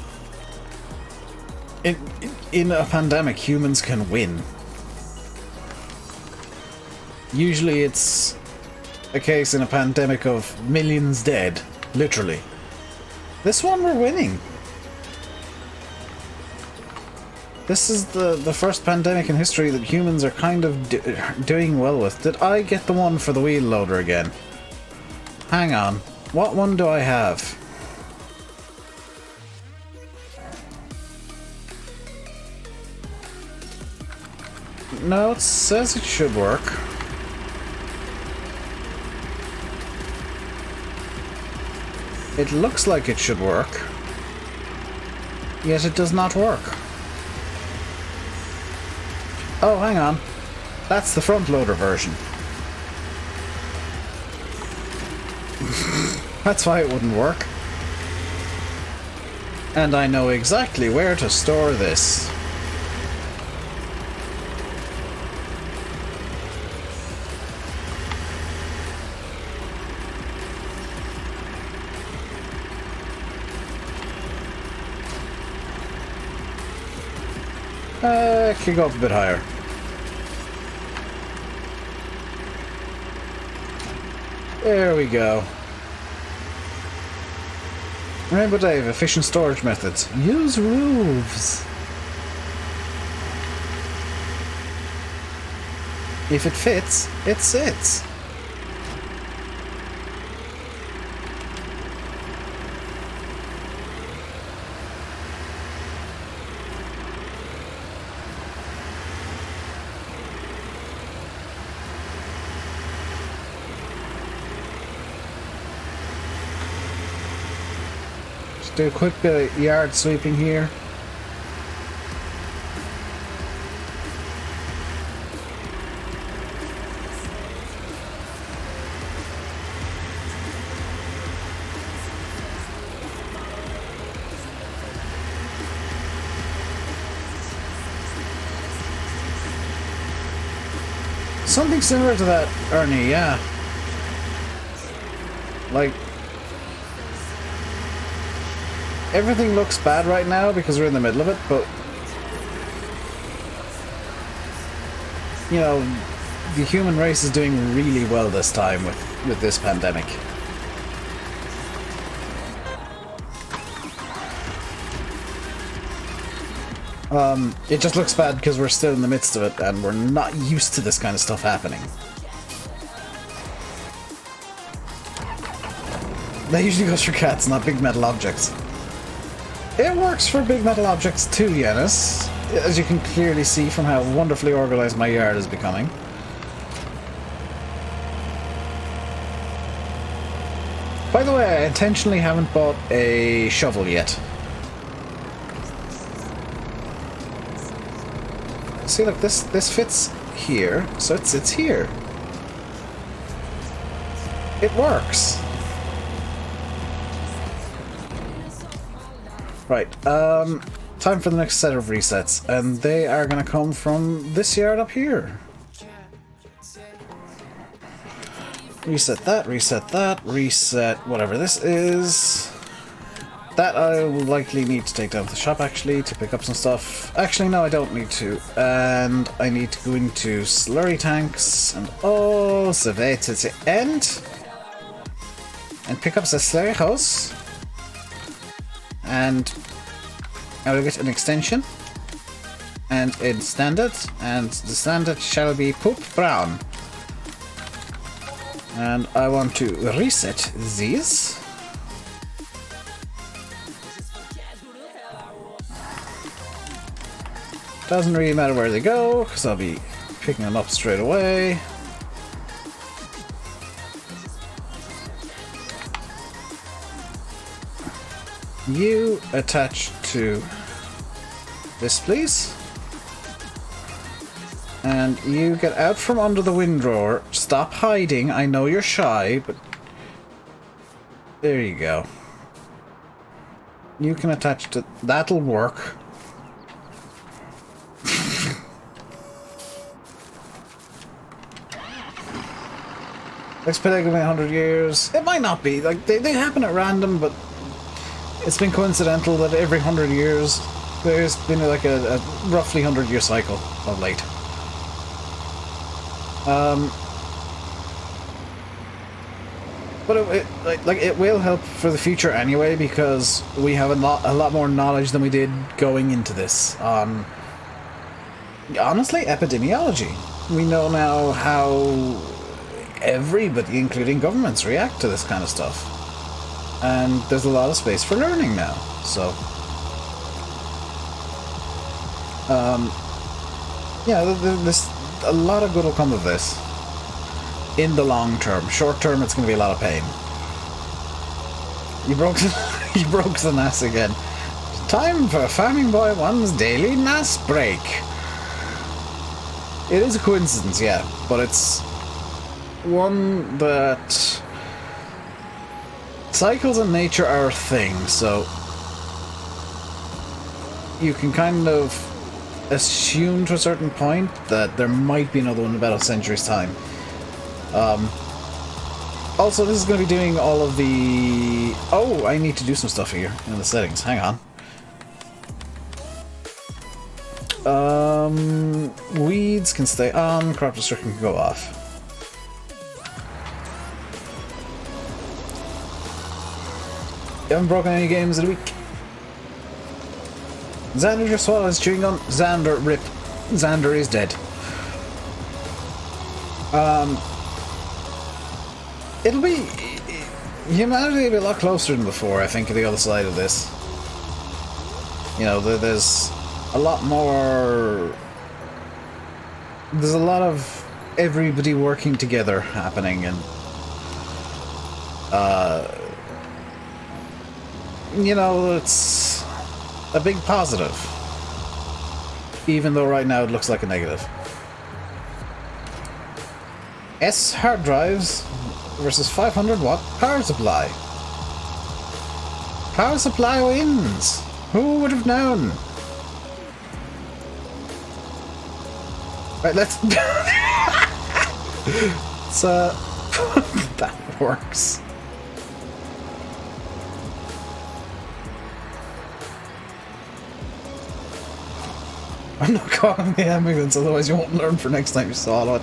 in a pandemic humans can win. Usually it's a case in a pandemic of millions dead, literally. This one we're winning. This is the first pandemic in history that humans are kind of doing well with. Did I get the one for the wheel loader again? Hang on. What one do I have? No, it says it should work. It looks like it should work. Yet it does not work. Oh, hang on. That's the front loader version. That's why it wouldn't work. And I know exactly where to store this. Could go up a bit higher. There we go. Rainbow Dave, efficient storage methods. Use roofs. If it fits, it sits. Do a quick bit of yard sweeping here. Something similar to that, Ernie, yeah. Like, everything looks bad right now because we're in the middle of it, but you know, the human race is doing really well this time with this pandemic. It just looks bad because we're still in the midst of it and we're not used to this kind of stuff happening. That usually goes for cats, not big metal objects. It works for big metal objects too, Yanis, as you can clearly see from how wonderfully organized my yard is becoming. By the way, I intentionally haven't bought a shovel yet. See, look, this fits here, so it sits here. It works. Right, time for the next set of resets, and they are going to come from this yard up here. Reset that, reset whatever this is. That I will likely need to take down to the shop, actually, to pick up some stuff. Actually, no, I don't need to. And I need to go into slurry tanks, and oh, the way to the end. And pick up the slurry hose. And I will get an extension and in standard, and the standard shall be poop brown. And I want to reset these. Doesn't really matter where they go, because I'll be picking them up straight away. You attach to this, please. And you get out from under the windrower. Stop hiding. I know you're shy, but... There you go. You can attach to... That'll work. Expedited 100 years. It might not be. Like, they happen at random, but... It's been coincidental that every 100 years... There's been like a roughly 100-year cycle of late. But it will help for the future anyway, because we have a lot more knowledge than we did going into this on, honestly, epidemiology. We know now how everybody, including governments, react to this kind of stuff, and there's a lot of space for learning now. So, yeah, there's a lot of good will come of this. In the long term. Short term, it's going to be a lot of pain. You broke the NAS again. Time for Farming Boy 1's daily NAS break. It is a coincidence, yeah, but it's one that cycles in nature are a thing, so you can kind of assume to a certain point that there might be another one in about a century's time. Also, this is going to be doing all of the... Oh, I need to do some stuff here in the settings. Hang on. Weeds can stay on, crop destruction can go off. You haven't broken any games in a week. Xander just swallowed his chewing gum. Xander, rip. Xander is dead. It'll be... Humanity will be a lot closer than before, I think, to the other side of this. You know, there's a lot more... There's a lot of everybody working together happening, and... you know, it's a big positive. Even though right now it looks like a negative. S hard drives versus 500 watt power supply. Power supply wins. Who would have known? Right, let's... So that works. I'm not calling the ambulance, otherwise you won't learn for next time you saw it.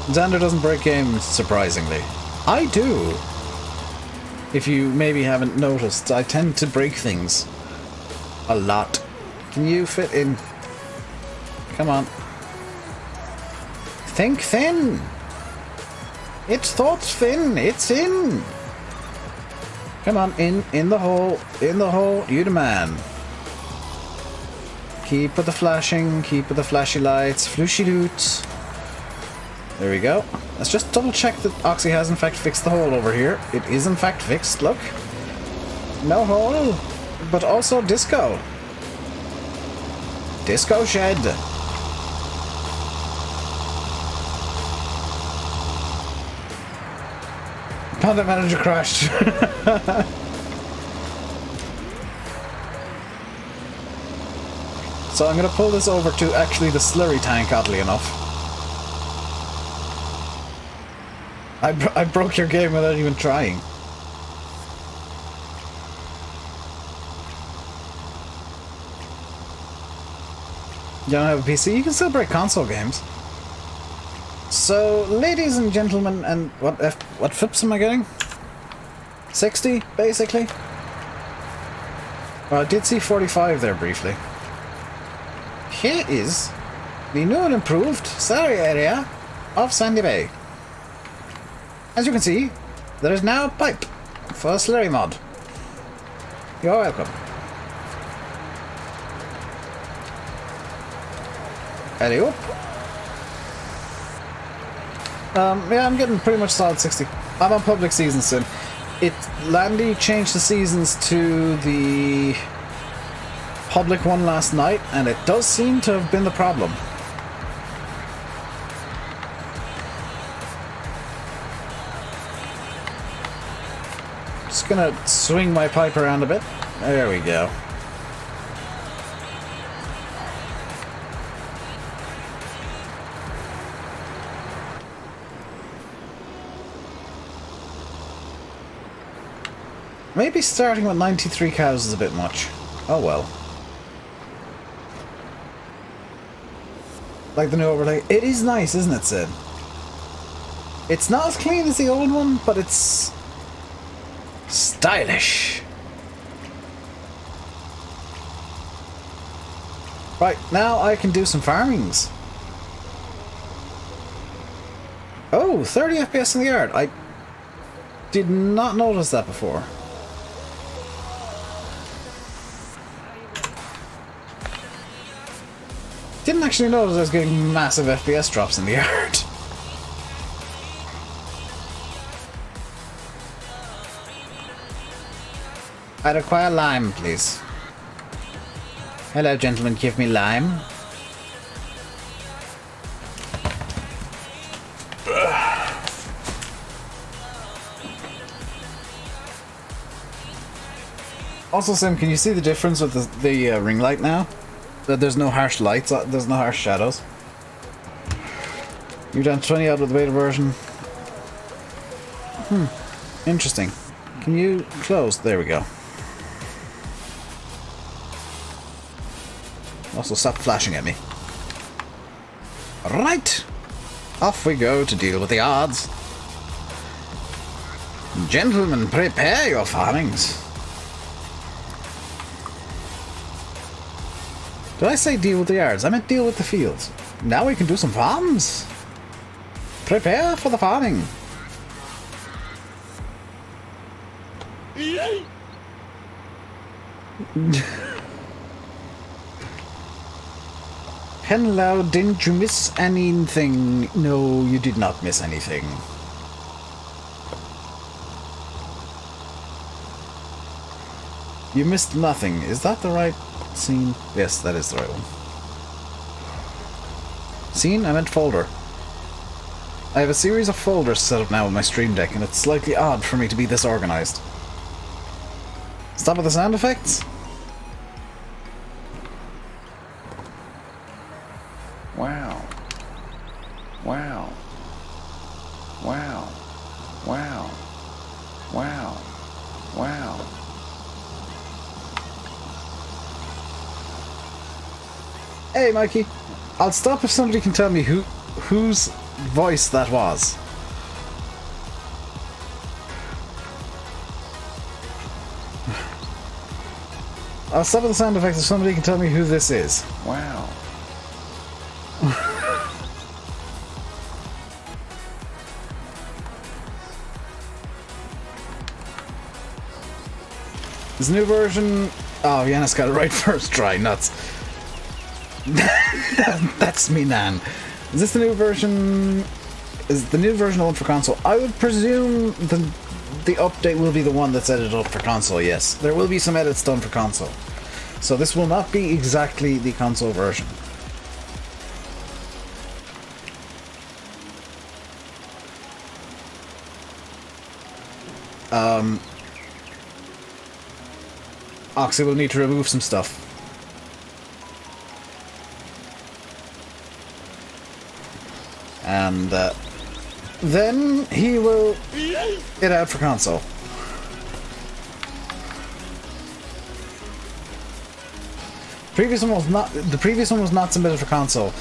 Xander doesn't break games, surprisingly. I do. If you maybe haven't noticed, I tend to break things. A lot. Can you fit in? Come on. Think thin! It's thought thin! It's in! Come on, in the hole, you the man. Keep with the flashing, keep with the flashy lights, flooshy doot. There we go. Let's just double check that Oxy has in fact fixed the hole over here. It is in fact fixed, look. No hole, but also disco. Disco shed. Panda manager crashed. So I'm gonna pull this over to actually the slurry tank, oddly enough. I broke your game without even trying. You don't have a PC? You can still break console games. So, ladies and gentlemen, and what flips am I getting? 60, basically? Well, I did see 45 there briefly. Here is the new and improved salary area of Sandy Bay. As you can see, there is now a pipe for a slurry mod. You're welcome. Alley-oop. Yeah, I'm getting pretty much solid 60. I'm on public season soon. Landy changed the seasons to the public one last night, and it does seem to have been the problem. Just gonna swing my pipe around a bit. There we go. Maybe starting with 93 cows is a bit much. Oh well. Like the new overlay. It is nice, isn't it, Sid? It's not as clean as the old one, but it's stylish. Right, now I can do some farmings. Oh, 30 FPS in the yard. I did not notice that before. Didn't actually notice I was getting massive FPS drops in the yard. I'd require lime, please. Hello, gentlemen, give me lime. Also, Sim, can you see the difference with the ring light now? That there's no harsh lights, there's no harsh shadows. You're down 20 out with the beta version. Interesting. Can you close? There we go. Also, stop flashing at me. Right! Off we go to deal with the odds. Gentlemen, prepare your farmings. Did I say deal with the yards? I meant deal with the fields. Now we can do some farms. Prepare for the farming. Hello, didn't you miss anything? No, you did not miss anything. You missed nothing. Is that the right scene? Yes, that is the right one. Scene? I meant folder. I have a series of folders set up now on my Stream Deck, and it's slightly odd for me to be this organized. Stop with the sound effects? Wow. Wow. Wow. Wow. Wow. Wow. Hey, Mikey. I'll stop if somebody can tell me whose voice that was. I'll stop with the sound effects if somebody can tell me who this is. Wow. This new version... Oh, Yanis got it right first try, nuts. That's me, Nan. Is this the new version? Is the new version the one for console? I would presume the update will be the one that's edited up for console, yes. There will be some edits done for console. So this will not be exactly the console version. Oxy will need to remove some stuff. And then he will get out for console. The previous one was not submitted for console.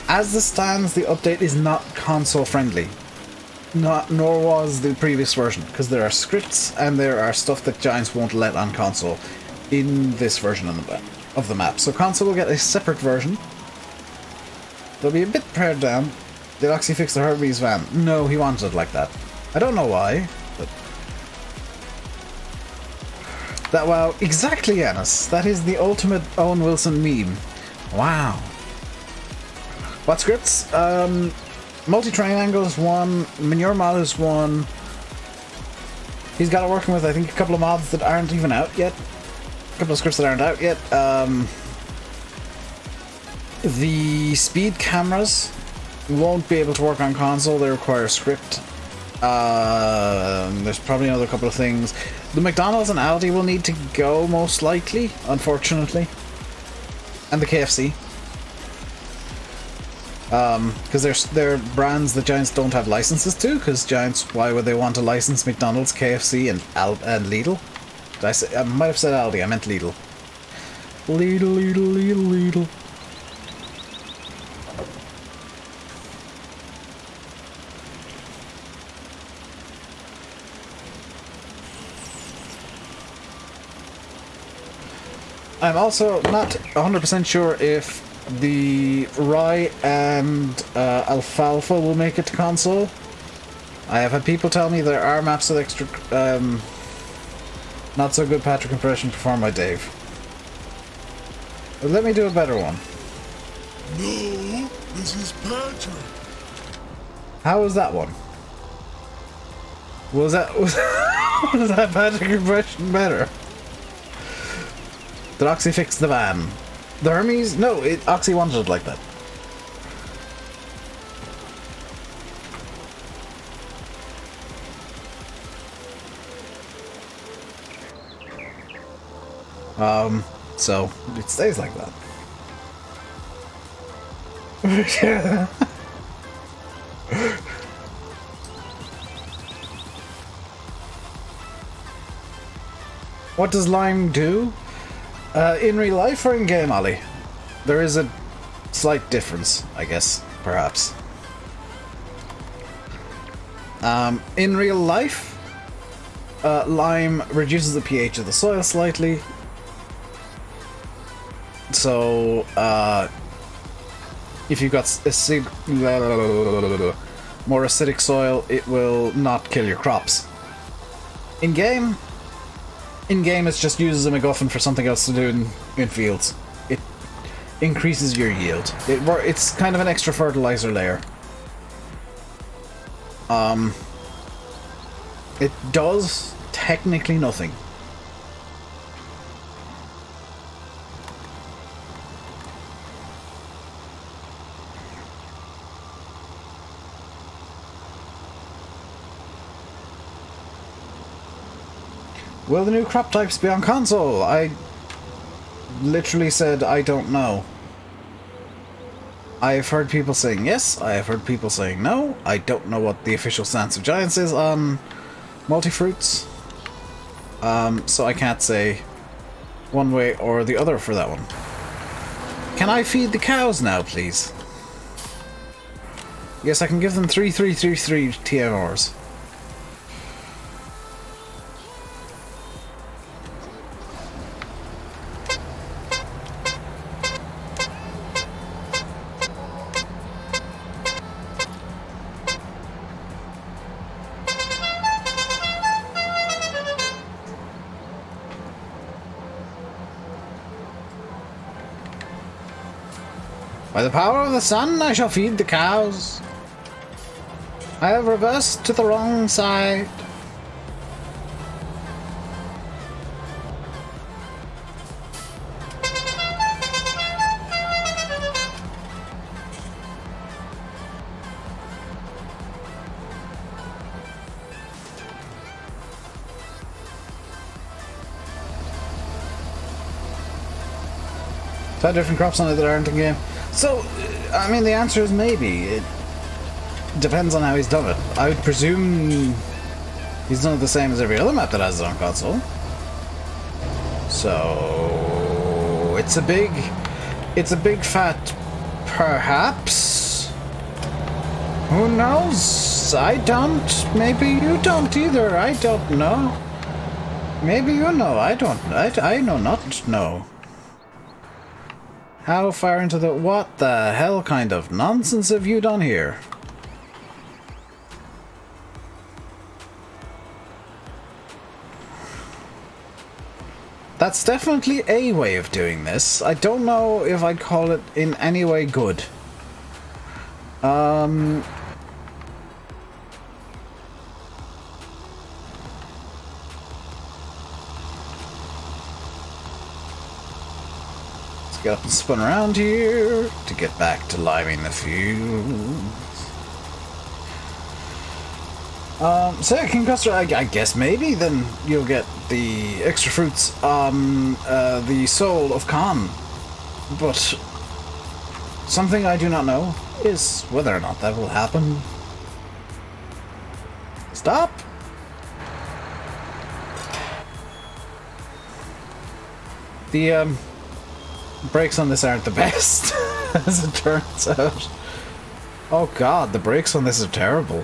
As this stands, the update is not console friendly. Nor was the previous version, because there are scripts and there are stuff that Giants won't let on console in this version of the map. So console will get a separate version. They'll be a bit pared down. Did Oxy fix the Herbie's van? No, he wanted it like that. I don't know why, but... That, wow, exactly, Yanis. That is the ultimate Owen Wilson meme. Wow. What scripts? Multi-triangle is one, Manure Mod is one. He's got it working with, I think, a couple of mods that aren't even out yet. couple of scripts that aren't out yet. The speed cameras won't be able to work on console. They require a script. There's probably another couple of things. The McDonald's and Aldi will need to go, most likely, unfortunately. And the KFC. Because they're brands that Giants don't have licenses to, because Giants, why would they want to license McDonald's, KFC, and Lidl? I might have said Aldi, I meant Lidl. Lidl. I'm also not 100% sure if the rye and alfalfa will make it to console. I have had people tell me there are maps with extra not so good Patrick impression performed by Dave. But let me do a better one. No, this is Patrick. How was that one? Was that was that Patrick impression better? Did Oxy fix the van? The Hermes? No, Oxy wanted it like that. So it stays like that. What does Lime do? In real life or in game, Ollie? There is a slight difference, I guess, perhaps. In real life, lime reduces the pH of the soil slightly. So, if you've got more acidic soil, it will not kill your crops. In-game, it just uses a MacGuffin for something else to do in fields. It increases your yield. It's kind of an extra fertilizer layer. It does technically nothing. Will the new crop types be on console? I literally said I don't know. I have heard people saying yes, I have heard people saying no. I don't know what the official stance of Giants is on multi-fruits. So I can't say one way or the other for that one. Can I feed the cows now, please? Yes, I can give them 3333 TMRs. By the power of the sun, I shall feed the cows. I have reversed to the wrong side. Five different crops on it that aren't in game. So, I mean, the answer is maybe. It depends on how he's done it. I would presume he's done it the same as every other map that has it on console. So, it's a big fat perhaps. Who knows? I don't. Maybe you don't either. I don't know. Maybe you know. I don't. I know not know. How far into the... What the hell kind of nonsense have you done here? That's definitely a way of doing this. I don't know if I'd call it in any way good. Get up and spun around here to get back to liming the fields. So yeah, King Custer, I guess maybe then you'll get the extra fruits on the soul of Khan. But something I do not know is whether or not that will happen. Stop! The brakes on this aren't the best, as it turns out. Oh god, the brakes on this are terrible.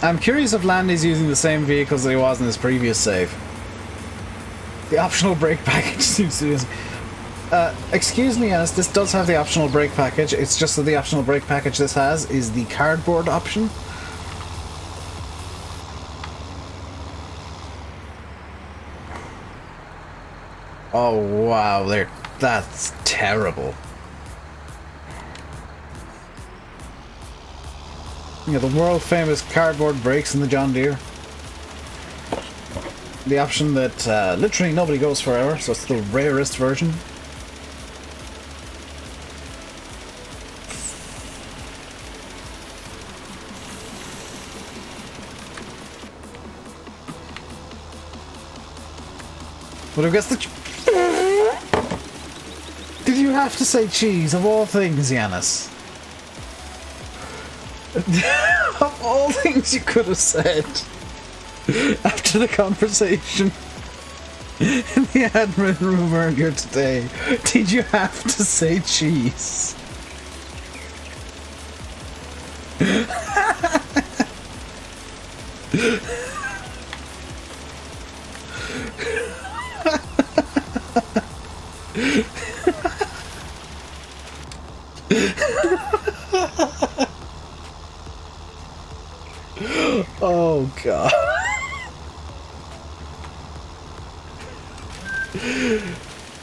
I'm curious if Landy's using the same vehicles that he was in his previous save. The optional brake package seems to be... excuse me, Ennis, this does have the optional brake package. It's just that the optional brake package this has is the cardboard option. Oh, wow, that's terrible. Yeah, the world-famous cardboard brakes in the John Deere. The option that literally nobody goes for ever, so it's the rarest version. But I guess the... Did you have to say cheese, of all things, Yanis? Of all things you could have said after the conversation in the admin room earlier today, did you have to say cheese? Oh god.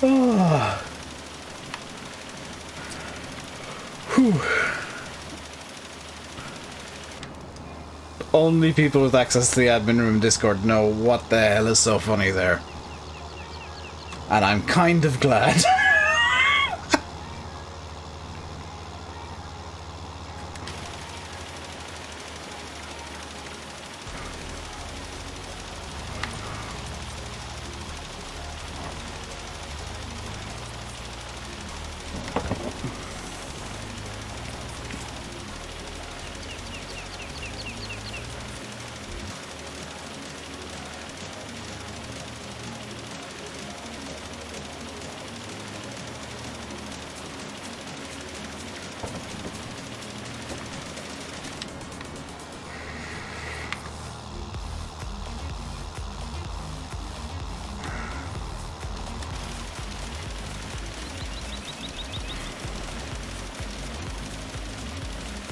Oh. Whew. Only people with access to the admin room Discord know what the hell is so funny there. And I'm kind of glad.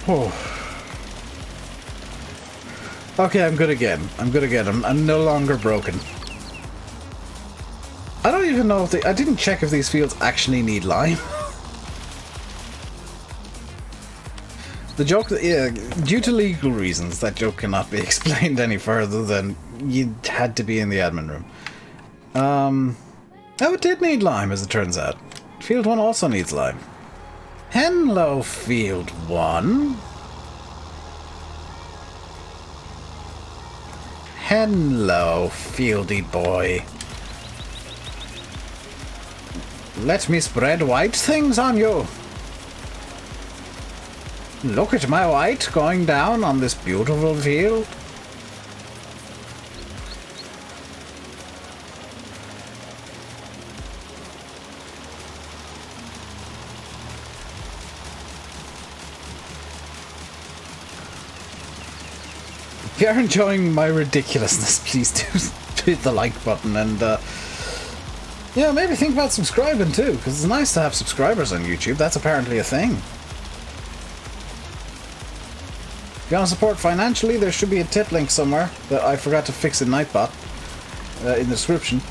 Oh. Okay, I'm good again. I'm good again. I'm no longer broken. I don't even know if I didn't check if these fields actually need lime. The joke, yeah, due to legal reasons, that joke cannot be explained any further than you had to be in the admin room. Oh, it did need lime, as it turns out. Field 1 also needs lime. Hello, Field 1. Hello, Fieldy boy. Let me spread white things on you. Look at my white going down on this beautiful field. If you're enjoying my ridiculousness, please do hit the like button and yeah, maybe think about subscribing too, because it's nice to have subscribers on YouTube. That's apparently a thing. you want to support financially, there should be a tip link somewhere that I forgot to fix in Nightbot in the description.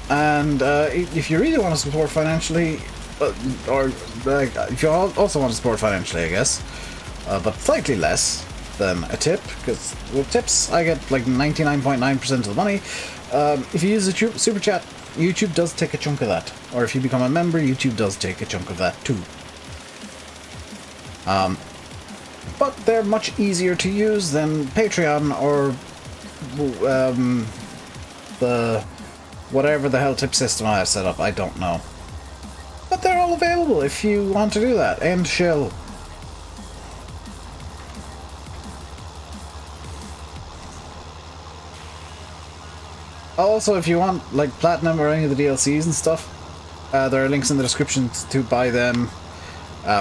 And if you really want to support financially, if you also want to support financially, I guess, but slightly less than a tip, because with tips I get like 99.9% of the money. If you use a super chat, YouTube does take a chunk of that, or if you become a member, YouTube does take a chunk of that too. But they're much easier to use than Patreon or the whatever the hell tip system I have set up. I don't know. But they're all available if you want to do that. And Shill. Also, if you want like Platinum or any of the DLCs and stuff, there are links in the description to buy them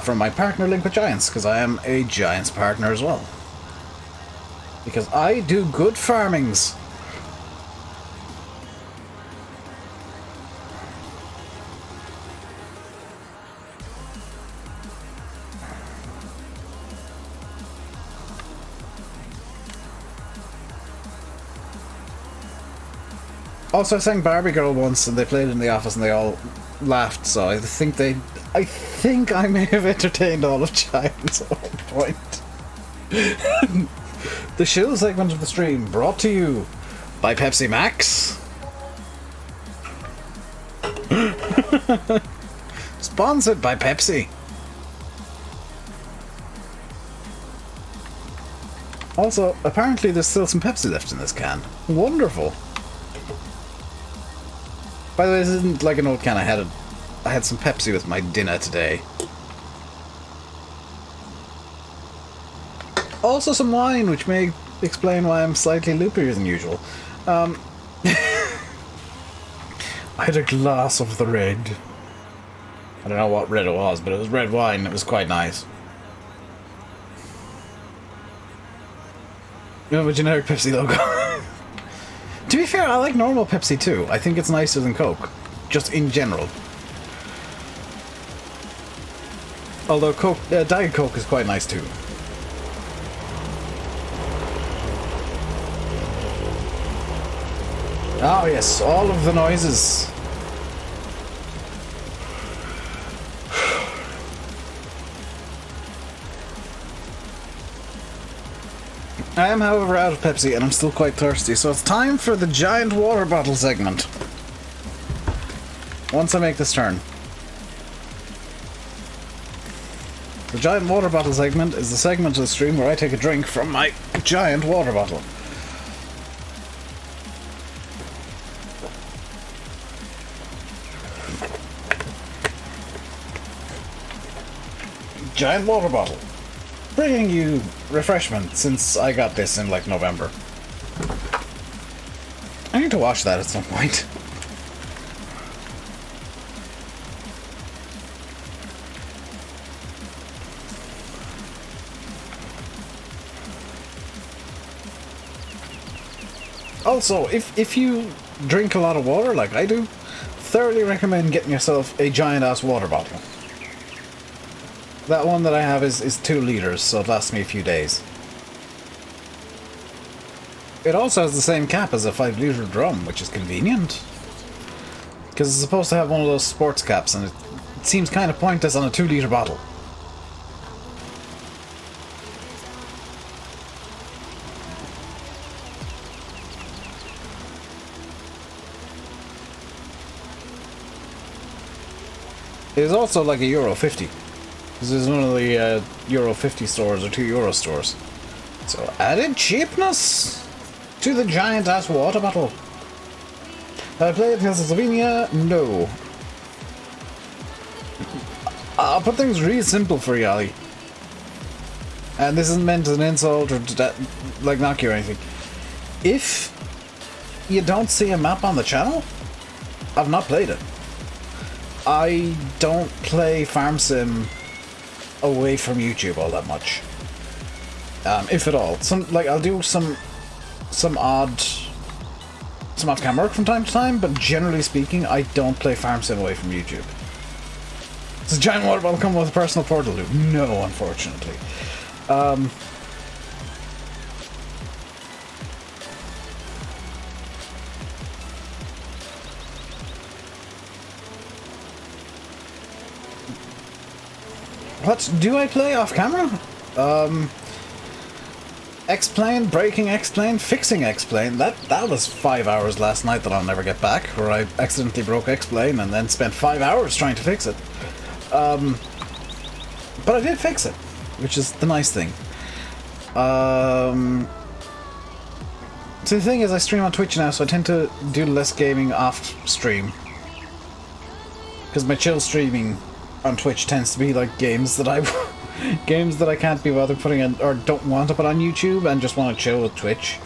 from my partner Link with Giants, because I am a Giants partner as well. Because I do good farmings. Also, I sang Barbie Girl once, and they played it in the office, and they all laughed. So I think I may have entertained all of Giants at one point. The Shill segment of the stream brought to you by Pepsi Max. Sponsored by Pepsi. Also, apparently there's still some Pepsi left in this can. Wonderful. By the way, this isn't like an old can. I had some Pepsi with my dinner today. Also some wine, which may explain why I'm slightly loopier than usual. I had a glass of the red. I don't know what red it was, but it was red wine. It was quite nice. You know the generic Pepsi logo. To be fair, I like normal Pepsi too. I think it's nicer than Coke, just in general. Although Diet Coke is quite nice too. Oh yes, all of the noises. I am, however, out of Pepsi, and I'm still quite thirsty, so it's time for the giant water bottle segment. Once I make this turn. The giant water bottle segment is the segment of the stream where I take a drink from my giant water bottle. Giant water bottle. Bringing you refreshment since I got this in like November. I need to wash that at some point. Also, if you drink a lot of water like I do, thoroughly recommend getting yourself a giant ass water bottle. That one that I have is 2 liters, so it lasts me a few days. It also has the same cap as a 5-liter drum, which is convenient. Because it's supposed to have one of those sports caps, and it seems kind of pointless on a 2-liter bottle. It is also like a €1.50. This is one of the €1.50 stores or €2 stores. So added cheapness to the giant ass water bottle. Have I played Castlevania? No. I'll put things really simple for you, Ali. And this isn't meant as an insult or to like knock you or anything. If you don't see a map on the channel, I've not played it. I don't play Farm Sim away from YouTube all that much, if at all. I'll do some off-cam work from time to time, but generally speaking, I don't play Farm Sim away from YouTube. Does a giant water bottle come with a personal portal loop? No, unfortunately. What do I play off camera? X-Plane, breaking X-Plane, fixing X-Plane. That was 5 hours last night that I'll never get back, where I accidentally broke X-Plane and then spent 5 hours trying to fix it. But I did fix it, which is the nice thing. So the thing is, I stream on Twitch now, so I tend to do less gaming off stream. Because my chill streaming on Twitch tends to be like games that I can't be bothered putting in, or don't want to put on YouTube, and just want to chill with Twitch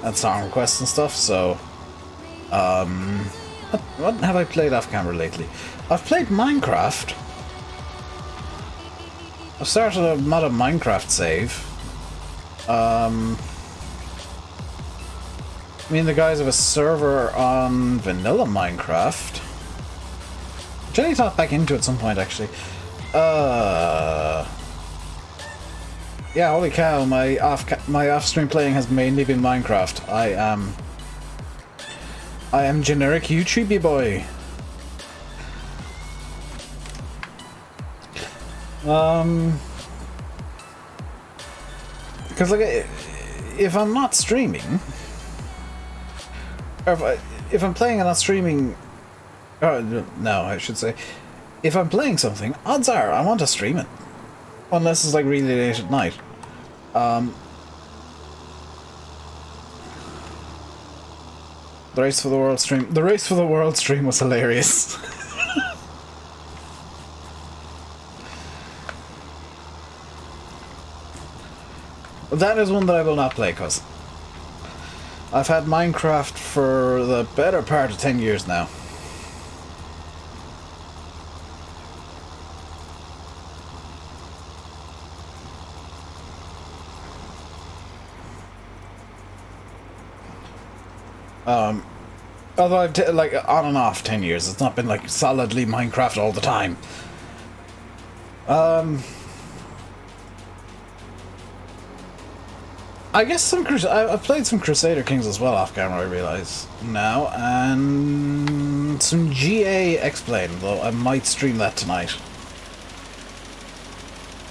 and song requests and stuff. So, what have I played off camera lately? I've played Minecraft. I've started a mod of Minecraft save. Me and the guys have a server on vanilla Minecraft. Jenny thought back into it at some point, actually. Yeah, holy cow! My off-stream playing has mainly been Minecraft. I am generic YouTubey boy. Because like, if I'm not streaming, or if I'm playing and not streaming. No, I should say, if I'm playing something, odds are I want to stream it. Unless it's like really late at night. The Race for the World stream. The Race for the World stream was hilarious. That is one that I will not play, cause I've had Minecraft for the better part of 10 years now. Although I've like on and off 10 years, it's not been like solidly Minecraft all the time. I guess I've played some Crusader Kings as well off camera, I realise now, and some GA X-Plane, though I might stream that tonight.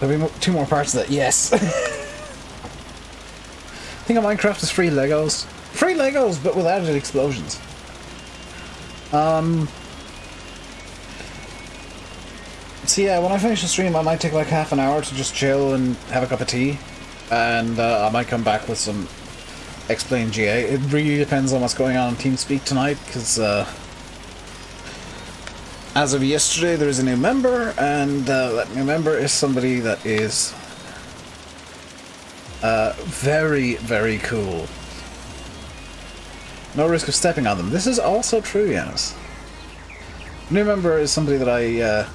There'll be 2 more parts of that, yes! Think of Minecraft as free Legos. Free Legos, but with added explosions. So yeah, when I finish the stream, I might take like half an hour to just chill and have a cup of tea. And I might come back with some X-Plane GA. It really depends on what's going on in TeamSpeak tonight, because as of yesterday there is a new member, and that new member is somebody that is very, very cool. No risk of stepping on them. This is also true, Yanis. New member is somebody that I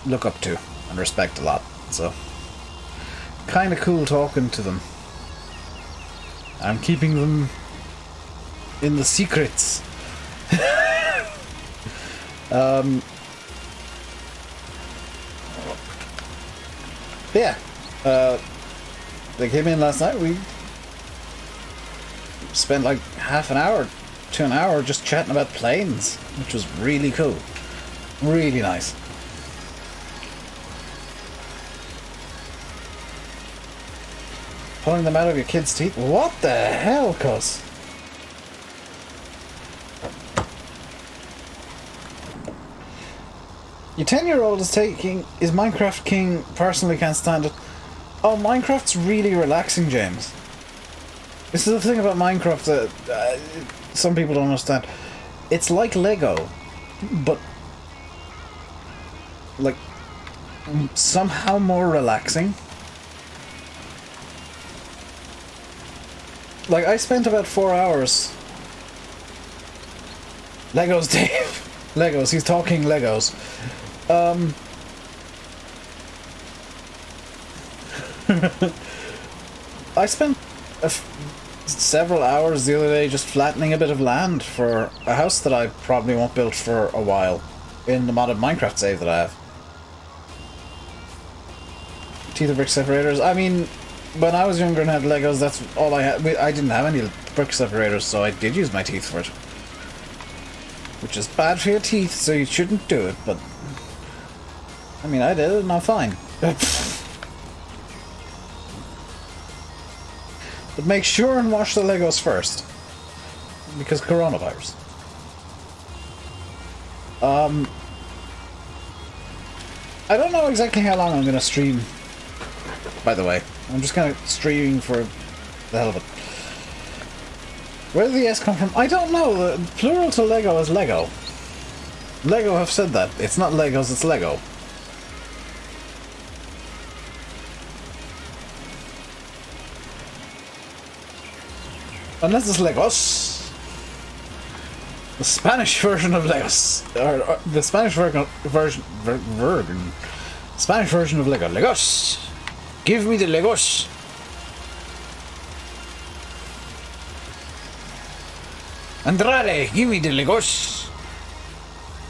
look up to and respect a lot, so kind of cool talking to them. I'm keeping them in the secrets. Yeah, they came in last night. We spent like half an hour to an hour just chatting about planes, which was really cool. Really nice. Pulling them out of your kid's teeth? What the hell, cuz? Your 10-year-old is Minecraft King, personally can't stand it. Oh, Minecraft's really relaxing, James. This is the thing about Minecraft that some people don't understand. It's like Lego, but like somehow more relaxing. Like, I spent about 4 hours... Legos, Dave! Legos, he's talking Legos. I spent several hours the other day just flattening a bit of land for a house that I probably won't build for a while in the modded Minecraft save that I have. Teeth of brick separators. I mean, when I was younger and had Legos, that's all I had. I didn't have any brick separators, so I did use my teeth for it. Which is bad for your teeth, so you shouldn't do it, but... I mean, I did it and I'm fine. But make sure and wash the Legos first. Because coronavirus. I don't know exactly how long I'm going to stream, by the way. I'm just kind of streaming for the hell of it. Where did the S come from? I don't know. The plural to Lego is Lego. Lego have said that. It's not Legos, it's Lego. Unless it's Legos. The Spanish version of Legos. Or the Spanish version Spanish version of Lego. Legos! Give me the Legos! Andrade, give me the Legos!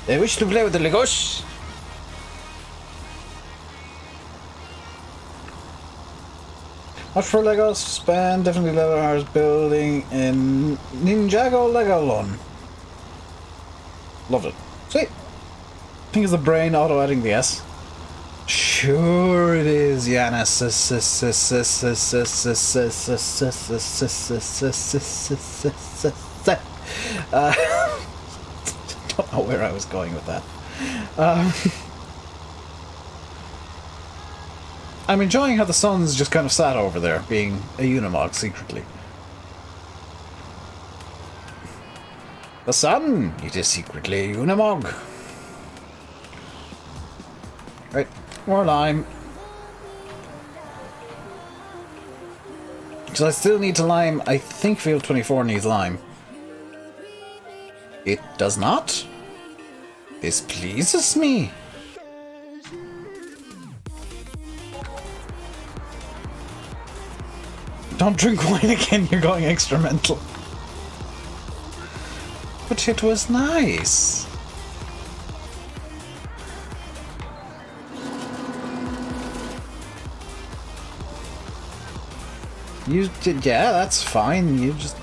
I wish to play with the Legos! Much for Legos, spend definitely 11 hours building in Ninjago Legoland. Loved it. Sweet. I think it's the brain auto-adding the S. Sure it is, Yanis. Don't know where I was going with that. I'm enjoying how the sun's just kind of sat over there, being a Unimog secretly. The sun! It is secretly a Unimog. Right, more lime. Because I still need to lime. I think Field 24 needs lime. It does not? This pleases me. Don't drink wine again, you're going extra mental. But it was nice. You did, yeah, that's fine. You just,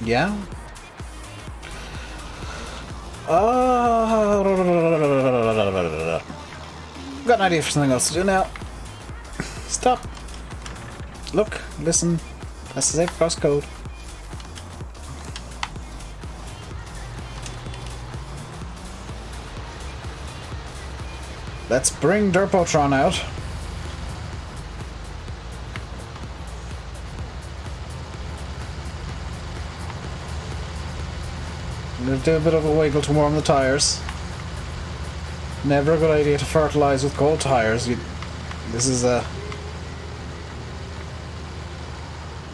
yeah. I've got an idea for something else to do now. Stop. Look, listen. That's the safe crosscode. Let's bring Derpotron out. I'm gonna do a bit of a wiggle to warm the tires. Never a good idea to fertilize with cold tires. This is a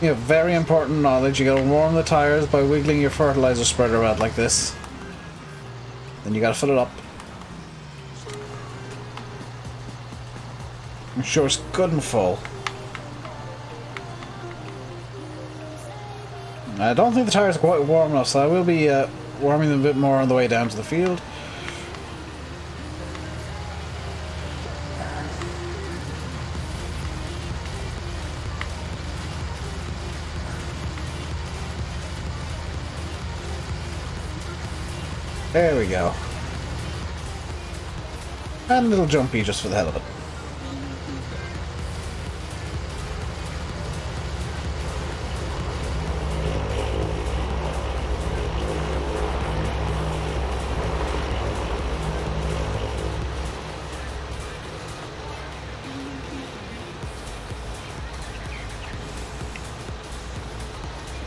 very important knowledge. You gotta warm the tires by wiggling your fertilizer spreader out like this. Then you gotta fill it up. I'm sure it's good and full. I don't think the tires are quite warm enough, so I will be warming them a bit more on the way down to the field. There we go. And a little jumpy just for the hell of it.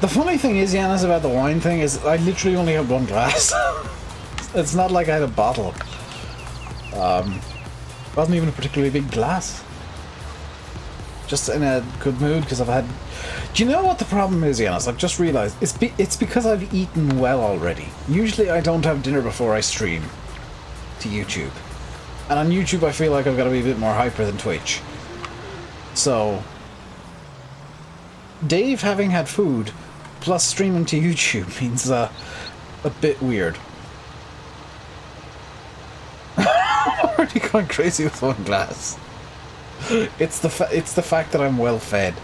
The funny thing is, Yanis, about the wine thing is I literally only have one glass. It's not like I had a bottle. Wasn't even a particularly big glass. Just in a good mood because I've had... Do you know what the problem is, Yanis? I've just realised. It's because I've eaten well already. Usually I don't have dinner before I stream to YouTube. And on YouTube I feel like I've got to be a bit more hyper than Twitch. So... Dave having had food plus streaming to YouTube means a bit weird. I'm already going crazy with one glass. It's the fact that I'm well fed.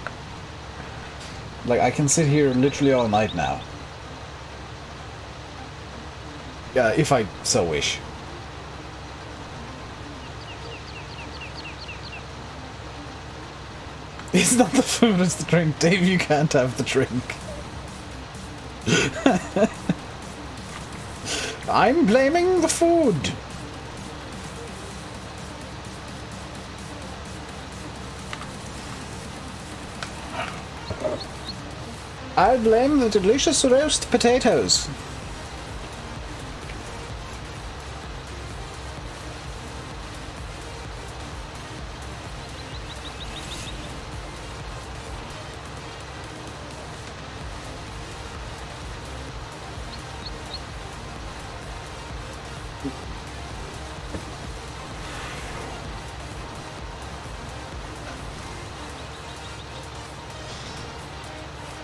Like I can sit here literally all night now. Yeah, if I so wish. It's not the food, it's the drink. Dave, you can't have the drink. I'm blaming the food. I blame the delicious roast potatoes.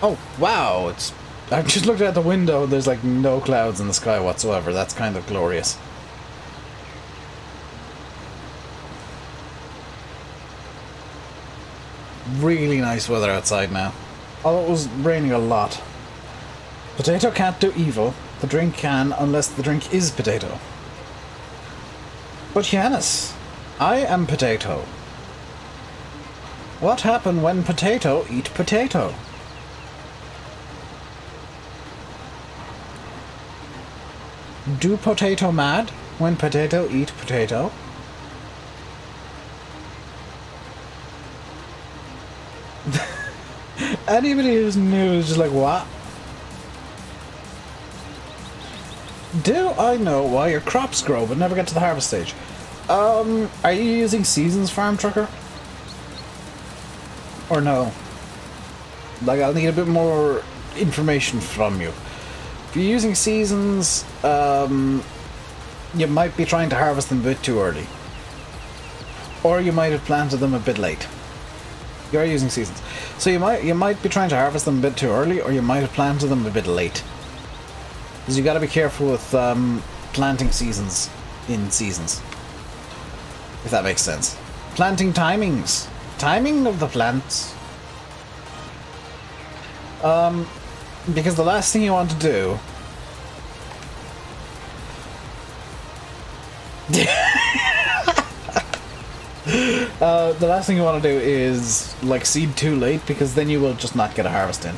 Oh, wow, it's... I've just looked out the window, there's like no clouds in the sky whatsoever. That's kind of glorious. Really nice weather outside now. Although it was raining a lot. Potato can't do evil. The drink can, unless the drink is potato. But Yanis, I am potato. What happened when potato eat potato? Do potato mad when potato eat potato? Anybody who's new is just like, what? Do I know why your crops grow but never get to the harvest stage? Are you using Seasons, Farm Trucker? Or no? Like, I'll need a bit more information from you. If you're using Seasons, you might be trying to harvest them a bit too early. Or you might have planted them a bit late. You are using Seasons. So you might be trying to harvest them a bit too early, or you might have planted them a bit late. Because you gotta be careful with planting seasons in seasons. If that makes sense. Planting timings. Timing of the plants. Because the last thing you want to do... the last thing you want to do is, like, seed too late, because then you will just not get a harvest in.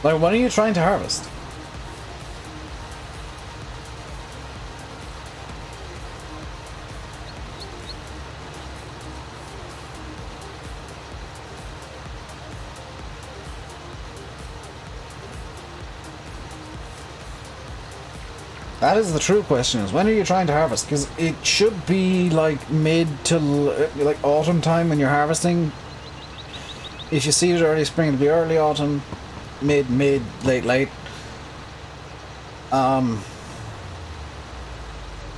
Like, when are you trying to harvest? That is the true question, is when are you trying to harvest? Because it should be like mid to like autumn time when you're harvesting. If you seed it early spring, it'll be early autumn, mid, late.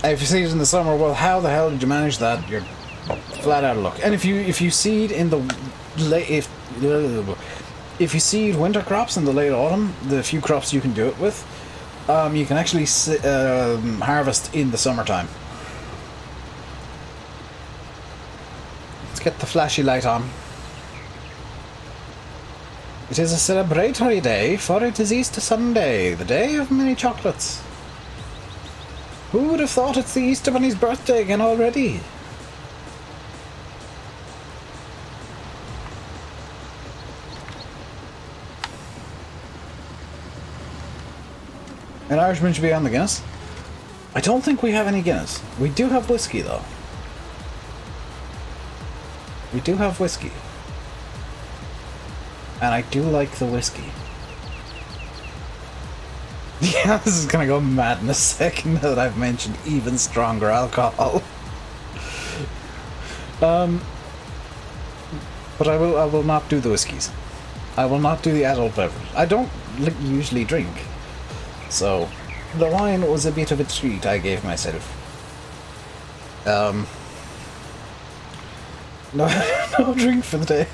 If you seed it in the summer, well, how the hell did you manage that? You're flat out of luck. And if you seed in the late, if you seed winter crops in the late autumn, the few crops you can do it with, you can actually harvest in the summertime. Let's get the flashy light on. It is a celebratory day, for it is Easter Sunday, the day of many chocolates. Who would have thought it's the Easter Bunny's birthday again already? An Irishman should be on the Guinness. I don't think we have any Guinness. We do have whiskey, though. We do have whiskey. And I do like the whiskey. Yeah, this is gonna go mad in a second now that I've mentioned even stronger alcohol. But I will not do the whiskeys. I will not do the adult beverage. I don't usually drink. So, the wine was a bit of a treat I gave myself. No, no drink for the day.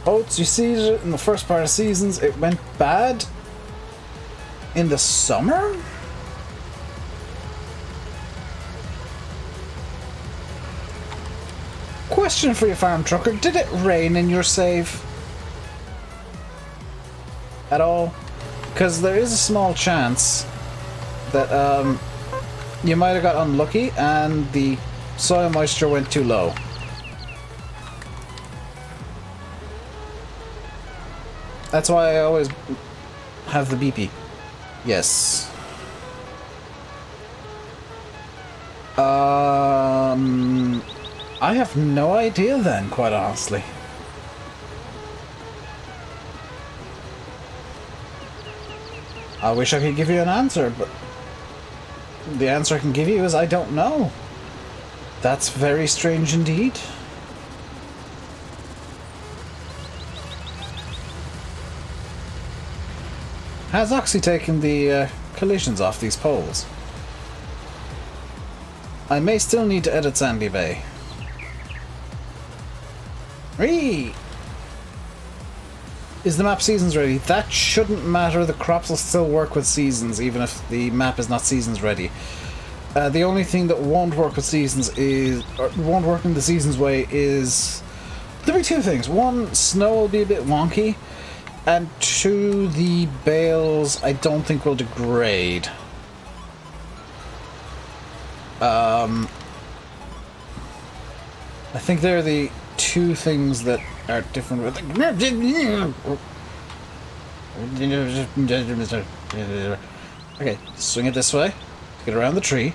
Oats, you see it in the first part of seasons, it went bad in the summer? Question for you, Farm Trucker. Did it rain in your save? at all? Because there is a small chance that you might have got unlucky and the soil moisture went too low. That's why I always have the BP. Yes. I have no idea then, quite honestly. I wish I could give you an answer, but the answer I can give you is I don't know. That's very strange indeed. Has Oxy taken the collisions off these poles? I may still need to edit Sandy Bay. Whee! Is the map seasons ready? That shouldn't matter. The crops will still work with seasons, even if the map is not seasons ready. The only thing that won't work with seasons is, or won't work in the seasons way is, there'll be two things. One, snow will be a bit wonky, and two, the bales I don't think will degrade. I think they're the two things that are different with okay, swing it this way, get around the tree,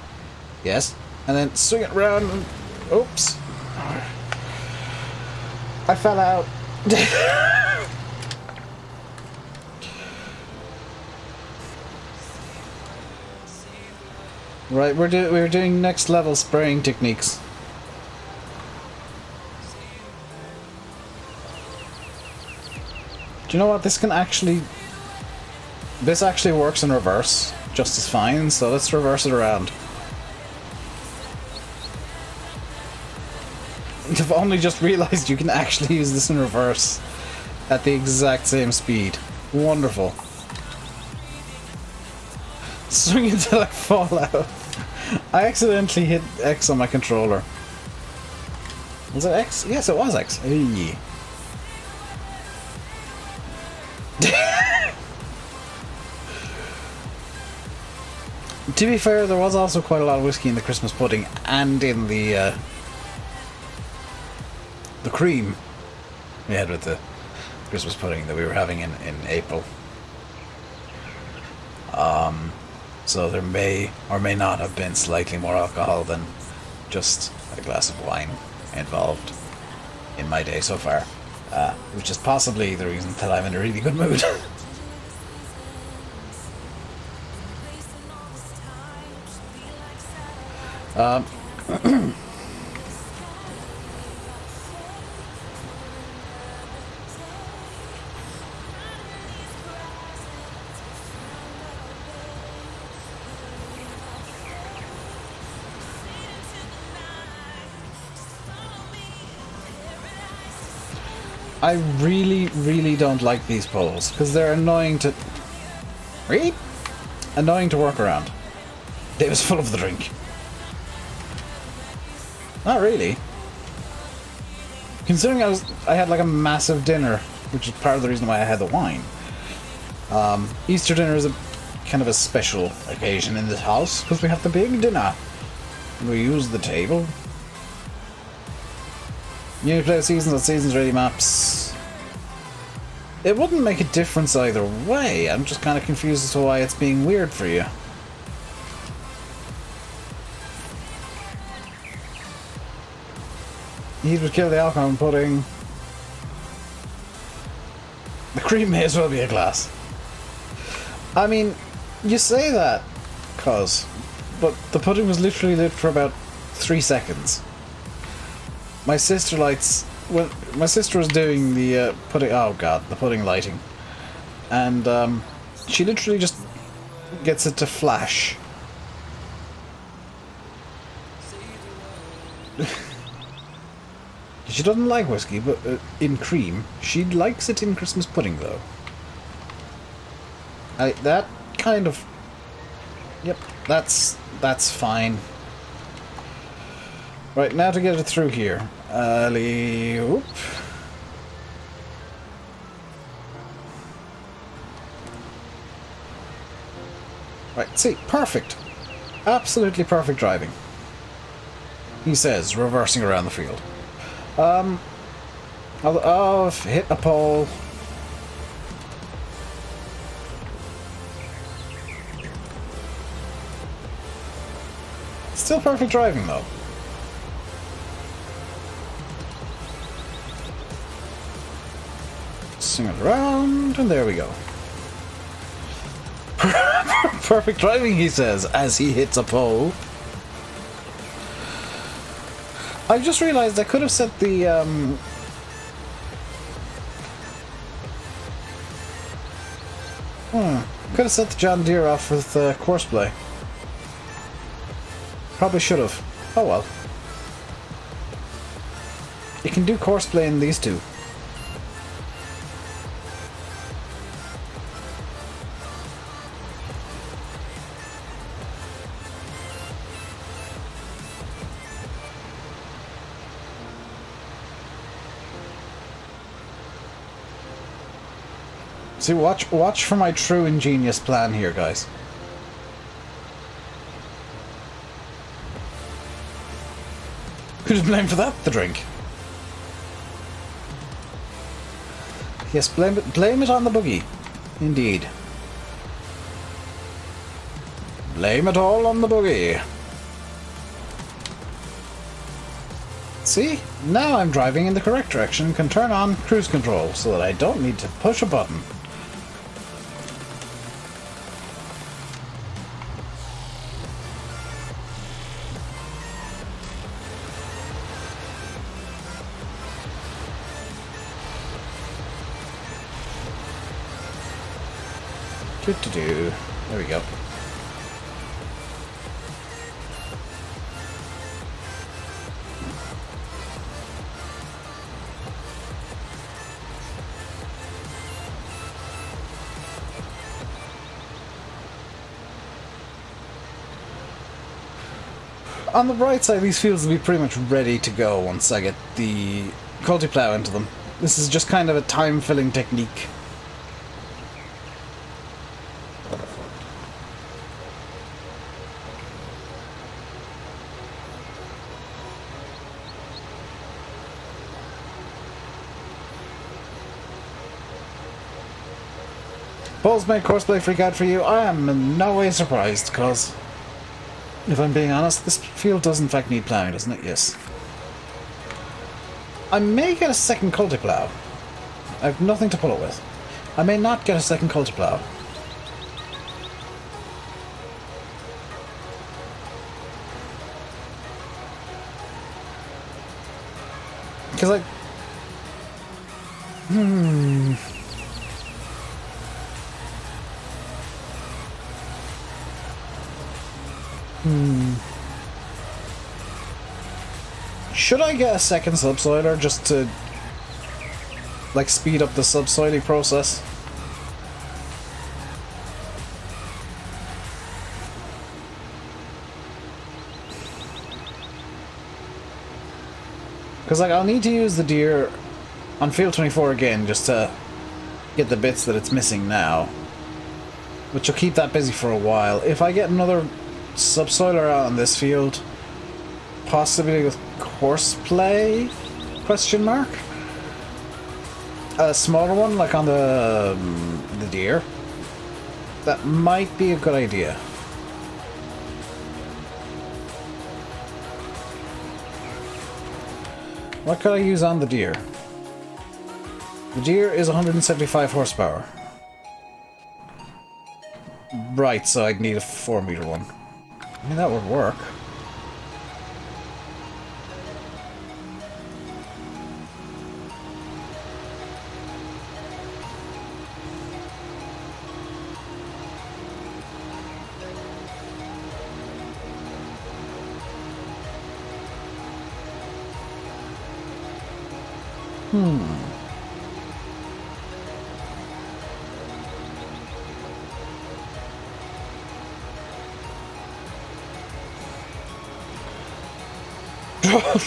yes, and then swing it around and, oops, I fell out. Right, we're doing next level spraying techniques. Do you know what? This actually works in reverse just as fine, so let's reverse it around. I've only just realized you can actually use this in reverse at the exact same speed. Wonderful. Swing until I fall out. I accidentally hit X on my controller. Was it X? Yes, it was X. Hey. To be fair, there was also quite a lot of whiskey in the Christmas pudding and in the cream we had with the Christmas pudding that we were having in April. So there may or may not have been slightly more alcohol than just a glass of wine involved in my day so far, which is possibly the reason that I'm in a really good mood. I really don't like these poles because they're annoying to work around. It was full of the drink. Not really. Considering I had like a massive dinner, which is part of the reason why I had the wine. Easter dinner is a kind of a special occasion in this house because we have the big dinner. We use the table. You play seasons on seasons ready maps. It wouldn't make a difference either way. I'm just kind of confused as to why it's being weird for you. Heat would kill the alcohol in pudding. The cream may as well be a glass. I mean, you say that, but the pudding was literally lit for about 3 seconds. My sister my sister was doing the pudding, oh god, the pudding lighting. And she literally just gets it to flash. She doesn't like whiskey, but in cream. She likes it in Christmas pudding, though. That kind of... Yep, that's fine. Right, now to get it through here. Alley-oop. Right, see, perfect. Absolutely perfect driving. He says, reversing around the field. I've hit a pole. Still perfect driving, though. Swing it around, and there we go. Perfect driving, he says, as he hits a pole. I just realized I could have set the, could have set the John Deere off with Courseplay. Probably should have. Oh well. You can do Courseplay in these two. See, watch for my true ingenious plan here, guys. Who'd have blamed for that? The drink. Yes, blame it on the boogie. Indeed. Blame it all on the boogie. See? Now I'm driving in the correct direction and can turn on cruise control so that I don't need to push a button. There we go. On the bright side, these fields will be pretty much ready to go once I get the Cultiplow into them. This is just kind of a time-filling technique. Balls made Courseplay freak out for you. I am in no way surprised, because if I'm being honest, this field does in fact need ploughing, doesn't it? Yes. I may get a second Cultiplow. I have nothing to pull it with. I may not get a second Cultiplow. Because I... Should I get a second subsoiler just to, like, speed up the subsoiling process? Because, like, I'll need to use the Deere on Field 24 again just to get the bits that it's missing now. Which will keep that busy for a while. If I get another subsoiler out on this field, possibly with Courseplay? Question mark? A smaller one, like on the Deere. That might be a good idea. What could I use on the Deere? The Deere is 175 horsepower. Right, so I'd need a 4-meter one. I mean, that would work.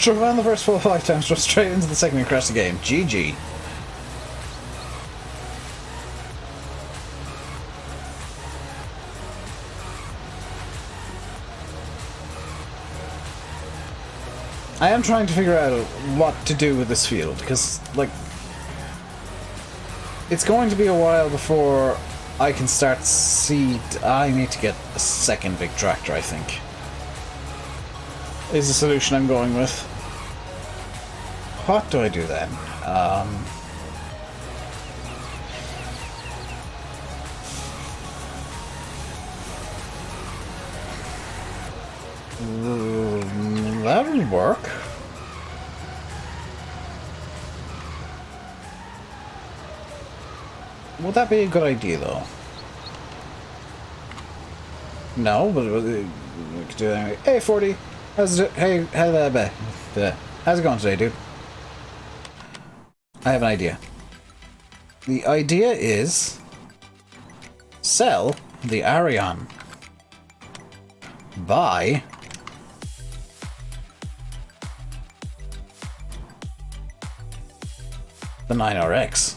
Drove around the first 4 or 5 times, drove straight into the second and crashed the game. GG. I am trying to figure out what to do with this field, because, like, it's going to be a while before I can start seed. I need to get a second big tractor, I think. Is the solution I'm going with. What do I do then? That'll work. Would that be a good idea, though? No, but we could do it anyway. Hey, 40. How's it? Hey, how's it going today, dude? I have an idea. The idea is sell the Arion. Buy the 9RX.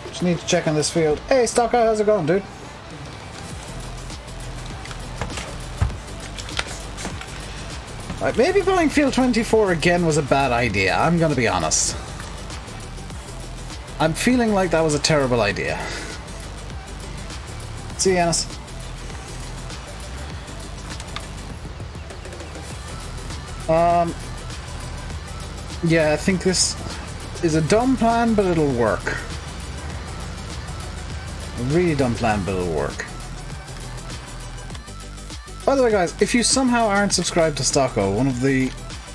Just need to check on this field. Hey, Stocker, how's it going, dude? Right, maybe buying field 24 again was a bad idea. I'm gonna be honest. I'm feeling like that was a terrible idea. See you, Yanis. Yeah, I think this is a dumb plan, but it'll work. A really dumb plan, but it'll work. By the way, guys, if you somehow aren't subscribed to Stocko, one of the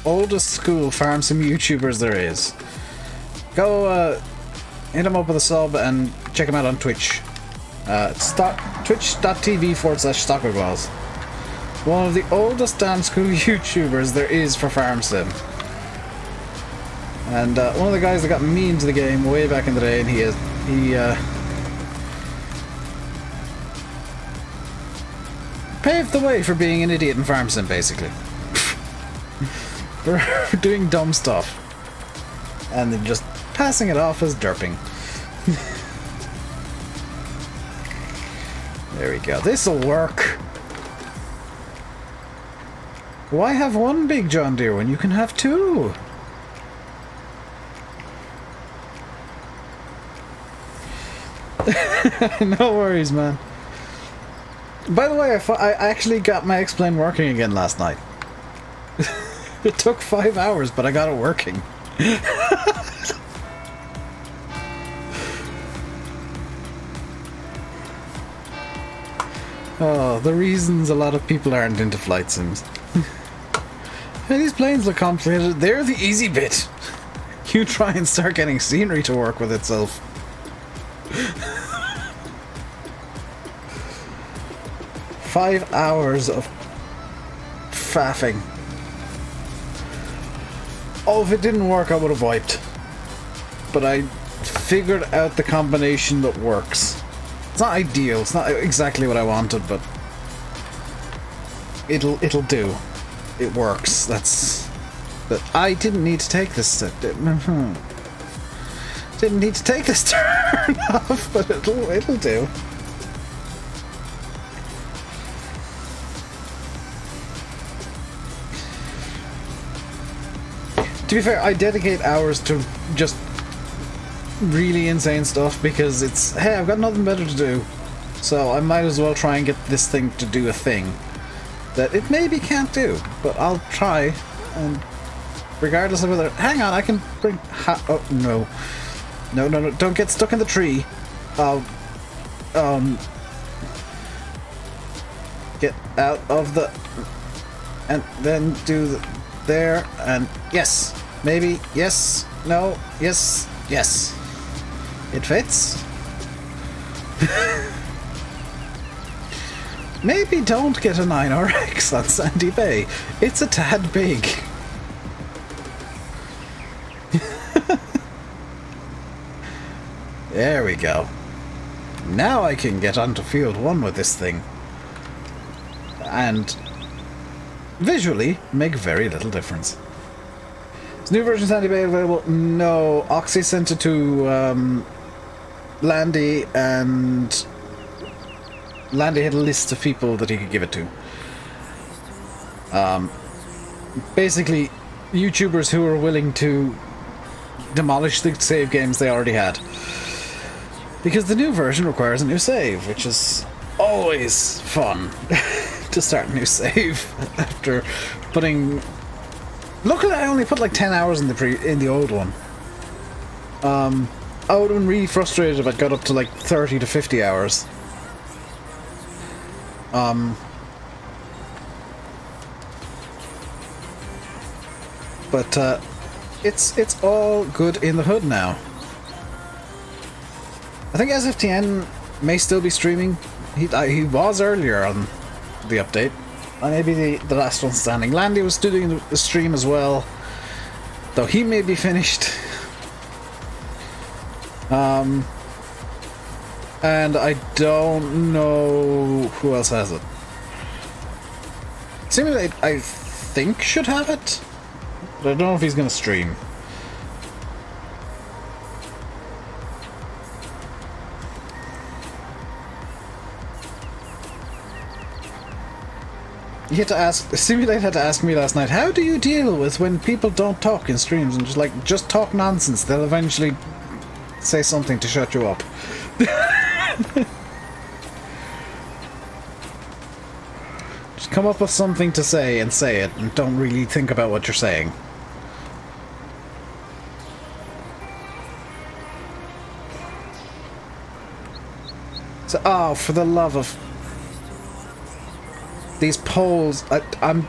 oldest school farm sim YouTubers there is, go hit him up with a sub and check him out on Twitch. Twitch.tv/StockoGwaz. One of the oldest damn school YouTubers there is for farm sim. And one of the guys that got me into the game way back in the day, and he paved the way for being an idiot in farm sim, basically. For doing dumb stuff. And then just passing it off as derping. There we go. This'll work. Why have one big John Deere when you can have two? No worries, man. By the way, I actually got my X-Plane working again last night. It took 5 hours, but I got it working. Oh, the reasons a lot of people aren't into flight sims. Hey, these planes look complicated. They're the easy bit. You try and start getting scenery to work with itself. 5 hours of faffing. Oh, if it didn't work, I would have wiped. But I figured out the combination that works. It's not ideal, it's not exactly what I wanted, but it'll do. It works. But I didn't need to take this didn't need to take this turn off, but it'll do. To be fair, I dedicate hours to just really insane stuff because it's, hey, I've got nothing better to do, so I might as well try and get this thing to do a thing that it maybe can't do, but I'll try, and regardless of whether, hang on, I can bring, oh, no, don't get stuck in the tree. I'll, get out of the, and then do the, there, and yes, maybe, yes, no, yes, yes. It fits. Maybe don't get a 9RX on Sandy Bay. It's a tad big. There we go. Now I can get onto field 1 with this thing. And visually make very little difference. Is new version Sandy Bay available? No. Oxy sent it to Landy, and Landy had a list of people that he could give it to. Basically, YouTubers who were willing to demolish the save games they already had. Because the new version requires a new save, which is always fun to start a new save after putting... Luckily, I only put like 10 hours in the old one. I would have been really frustrated if I got up to like 30 to 50 hours. But it's all good in the hood now. I think SFTN may still be streaming. He was earlier on the update. Maybe the last one standing. Landy was doing the stream as well, though he may be finished. And I don't know who else has it. Simulate, I think, should have it, but I don't know if he's going to stream. You had to ask, Simulate had to ask me last night, how do you deal with when people don't talk in streams and just talk nonsense? They'll eventually say something to shut you up. Just come up with something to say and say it, and don't really think about what you're saying. So, oh, for the love of... These polls, I'm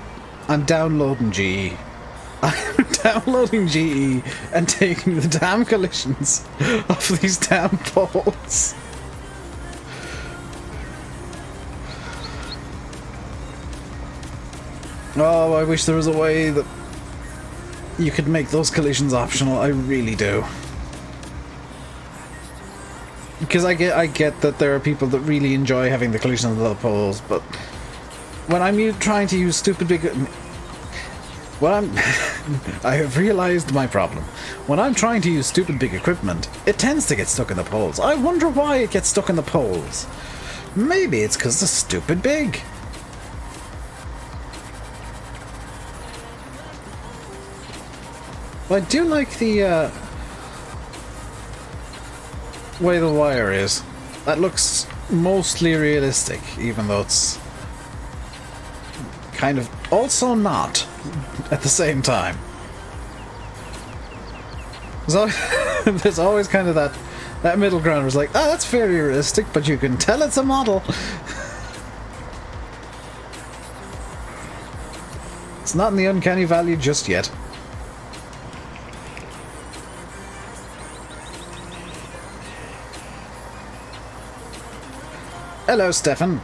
downloading GE. I'm downloading GE and taking the damn collisions of these damn polls. Oh, I wish there was a way that you could make those collisions optional. I really do. Because I get that there are people that really enjoy having the collisions of the polls, but when I'm trying to use stupid big... I have realized my problem. When I'm trying to use stupid big equipment, it tends to get stuck in the poles. I wonder why it gets stuck in the poles. Maybe it's because it's stupid big. But I do like the way the wire is. That looks mostly realistic, even though it's kind of also not at the same time. So there's always kind of that middle ground where it's like, oh, that's very realistic, but you can tell it's a model. It's not in the uncanny valley just yet. Hello, Stefan.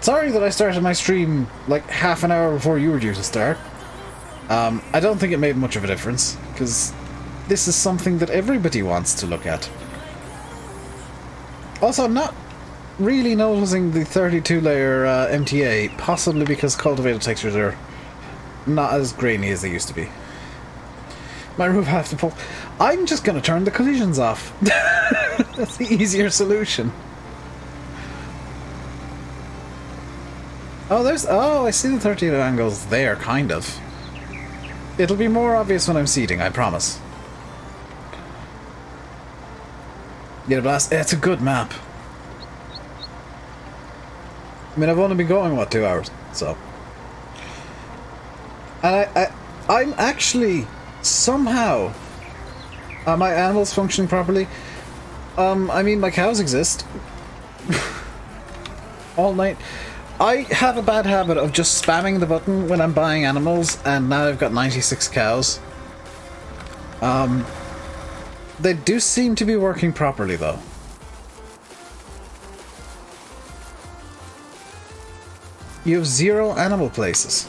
Sorry that I started my stream like half an hour before you were due to start. I don't think it made much of a difference, because this is something that everybody wants to look at. Also, I'm not really noticing the 32-layer MTA, possibly because cultivated textures are not as grainy as they used to be. My roof has to pull. I'm just going to turn the collisions off. That's the easier solution. Oh, I see the 30 angles there, kind of. It'll be more obvious when I'm seating, I promise. Yeah, blast. It's a good map. I mean, I've only been going, what, 2 hours, so. And I'm actually, somehow, are my animals functioning properly? I mean, my cows exist. All night. I have a bad habit of just spamming the button when I'm buying animals, and now I've got 96 cows. They do seem to be working properly, though. You have 0 animal places.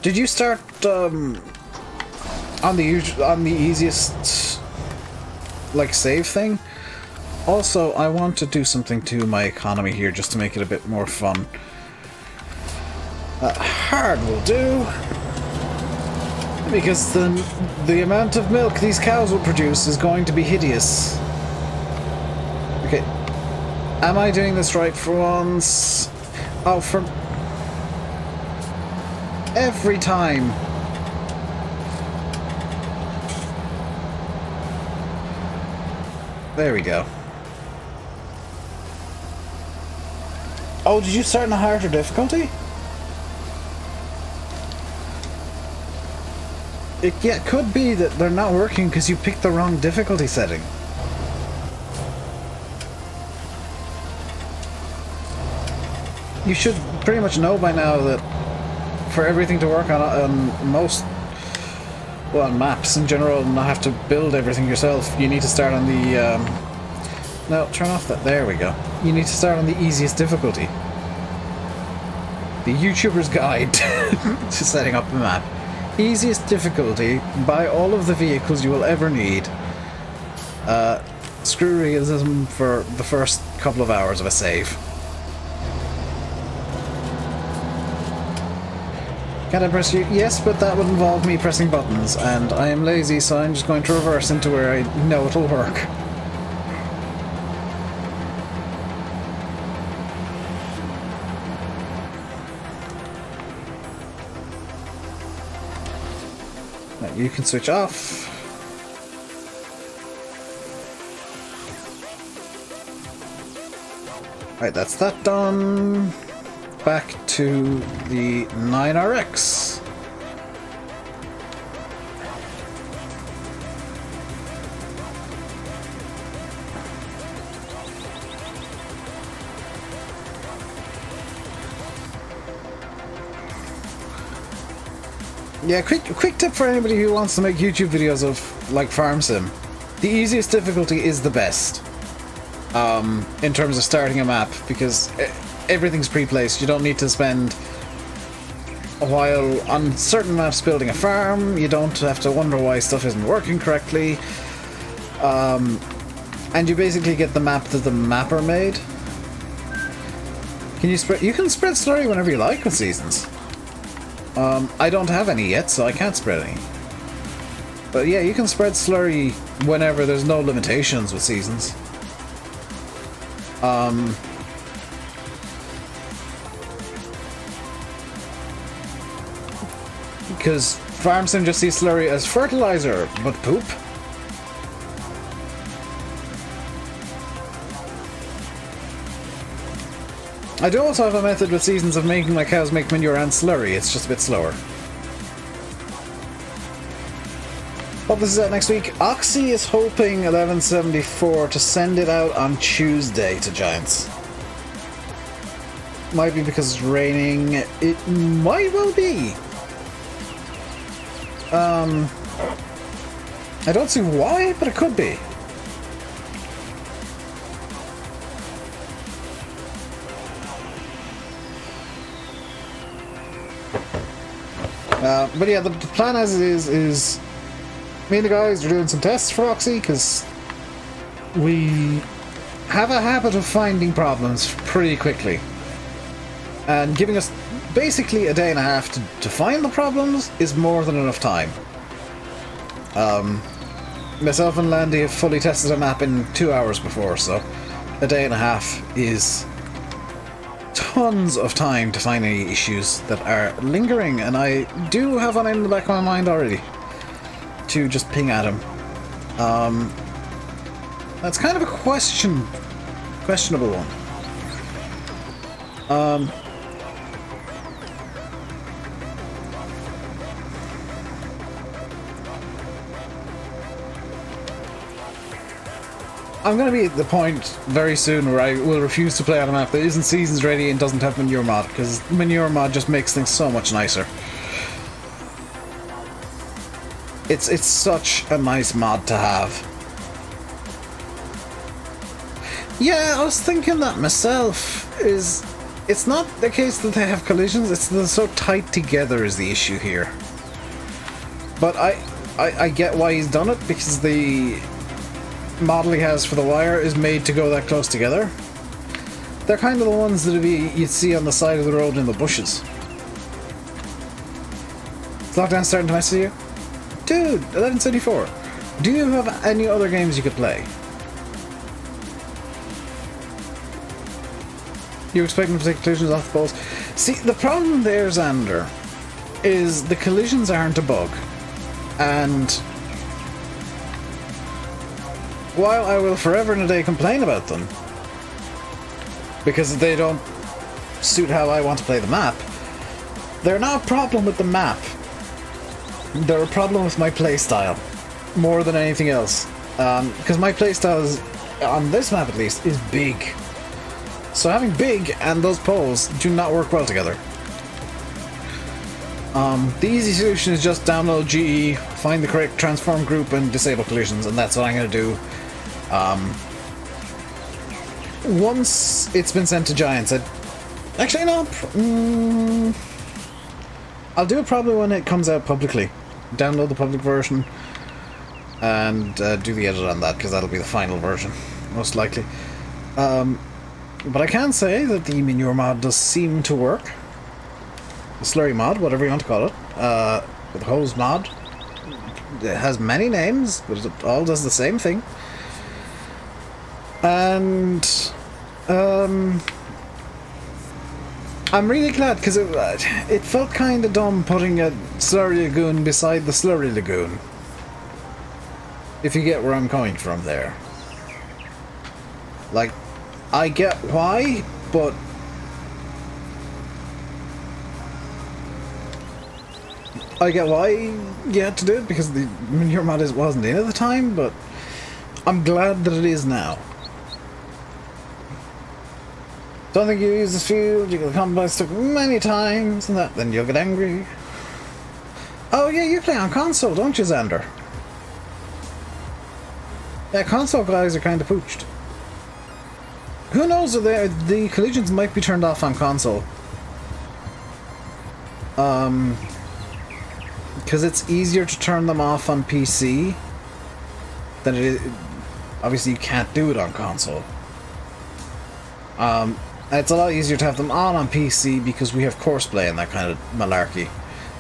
Did you start on the easiest like save thing? Also, I want to do something to my economy here just to make it a bit more fun. Hard will do. Because the amount of milk these cows will produce is going to be hideous. Okay. Am I doing this right for once? Oh, for... every time. There we go. Oh, did you start in a harder difficulty? Yeah, it could be that they're not working because you picked the wrong difficulty setting. You should pretty much know by now that for everything to work on most, well, on maps in general, and not have to build everything yourself, you need to start on the, no, turn off that, there we go. You need to start on the easiest difficulty. The YouTuber's Guide to setting up a map. Easiest difficulty, buy all of the vehicles you will ever need. Screw realism for the first couple of hours of a save. Can I press you? Yes, but that would involve me pressing buttons, and I am lazy, so I'm just going to reverse into where I know it'll work. Now you can switch off. Right, that's that done. Back to the 9RX. Yeah, quick tip for anybody who wants to make YouTube videos of, like, Farm Sim. The easiest difficulty is the best. In terms of starting a map, because everything's pre-placed. You don't need to spend a while on certain maps building a farm. You don't have to wonder why stuff isn't working correctly. And you basically get the map that the mapper made. You can spread slurry whenever you like with seasons. I don't have any yet, so I can't spread any. But yeah, you can spread slurry whenever. There's no limitations with seasons. Because Farm Sim just sees slurry as fertilizer, but poop. I do also have a method with seasons of making my cows make manure and slurry. It's just a bit slower. Hope this is out next week. Oxy is hoping 1174 to send it out on Tuesday to Giants. Might be because it's raining. It might well be. I don't see why, but it could be. But yeah, the plan as it is me and the guys are doing some tests for Oxy, because we have a habit of finding problems pretty quickly. And giving us basically a day and a half to find the problems is more than enough time. Myself and Landy have fully tested a map in 2 hours before, so a day and a half is tons of time to find any issues that are lingering, and I do have one in the back of my mind already to just ping at him. That's kind of a questionable one. I'm going to be at the point very soon where I will refuse to play on a map that isn't seasons ready and doesn't have manure mod, because manure mod just makes things so much nicer. It's such a nice mod to have. Yeah, I was thinking that myself. It's not the case that they have collisions, it's that they're so tight together is the issue here. But I get why he's done it, because the model he has for the wire is made to go that close together. They're kind of the ones that you'd see on the side of the road in the bushes. Is lockdown starting to mess with you? Dude, 1174. Do you have any other games you could play? You expect them to take collisions off the poles? See, the problem there, Xander, is the collisions aren't a bug. And while I will forever and a day complain about them, because they don't suit how I want to play the map, they're not a problem with the map. They're a problem with my playstyle, more than anything else. Because my playstyle is, on this map at least, is big. So having big and those poles do not work well together. The easy solution is just download GE, find the correct transform group and disable collisions, and that's what I'm going to do. Once it's been sent to Giants, actually no, I'll do it probably when it comes out publicly. Download the public version and do the edit on that, because that'll be the final version, most likely. But I can say that the manure mod does seem to work. The slurry mod, whatever you want to call it. The hose mod. It has many names, but it all does the same thing. And I'm really glad, because it felt kind of dumb putting a slurry lagoon beside the slurry lagoon. If you get where I'm coming from there. Like, I get why, but I get why you had to do it, because the manure mod wasn't in at the time, but I'm glad that it is now. Don't think you use this field, you can come by stuck many times, and that, then you'll get angry. Oh yeah, you play on console, don't you, Xander? Yeah, console guys are kind of pooched. Who knows, the collisions might be turned off on console. Because it's easier to turn them off on PC than it is. Obviously, you can't do it on console. It's a lot easier to have them on PC because we have courseplay and that kind of malarkey.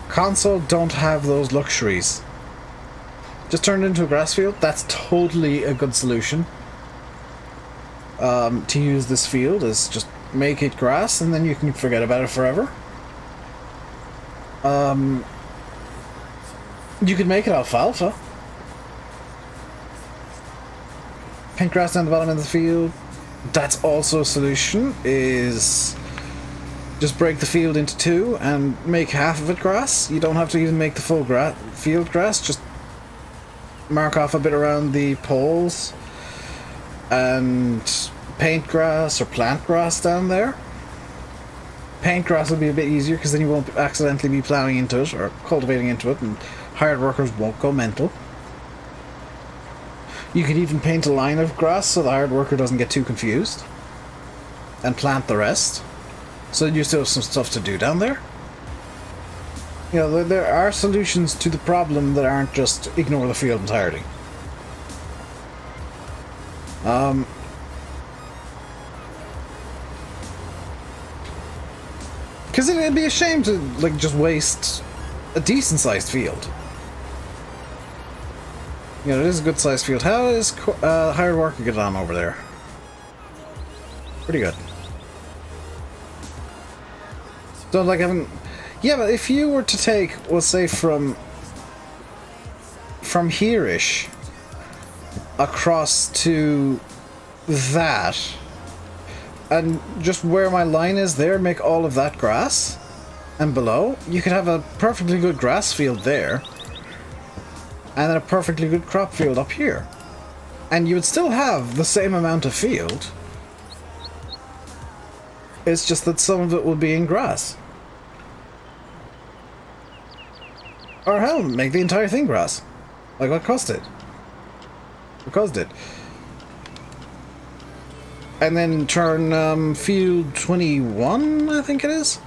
Console don't have those luxuries. Just turn it into a grass field. That's totally a good solution. To use this field is just make it grass and then you can forget about it forever. You could make it alfalfa. Paint grass down the bottom of the field. That's also a solution, is just break the field into two and make half of it grass. You don't have to even make the full field grass, just mark off a bit around the poles and paint grass or plant grass down there. Paint grass will be a bit easier because then you won't accidentally be plowing into it or cultivating into it, and hired workers won't go mental. You could even paint a line of grass so the hired worker doesn't get too confused, and plant the rest, so you still have some stuff to do down there. You know, there are solutions to the problem that aren't just ignore the field entirely. Because it'd be a shame to like just waste a decent sized field. You know, it is a good sized field. How is hired worker get on over there? Pretty good. Don't like having. Yeah, but if you were to take, let's say from here-ish across to that, and just where my line is there, make all of that grass, and below, you could have a perfectly good grass field there, and then a perfectly good crop field up here. And you would still have the same amount of field. It's just that some of it will be in grass. Or hell, make the entire thing grass. Like what cost it? What caused it? And then turn field 21, I think it is.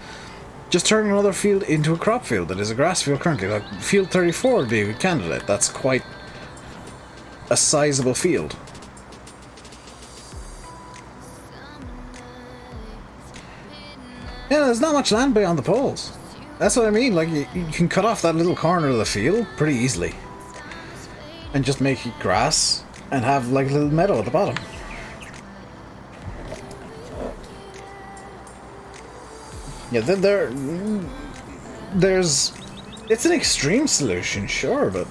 Just turn another field into a crop field that is a grass field currently. Like field 34 would be a good candidate. That's quite a sizable field. Yeah, there's not much land beyond the poles. That's what I mean. Like you can cut off that little corner of the field pretty easily. and just make it grass and have like a little meadow at the bottom. Yeah, there's... It's an extreme solution, sure, but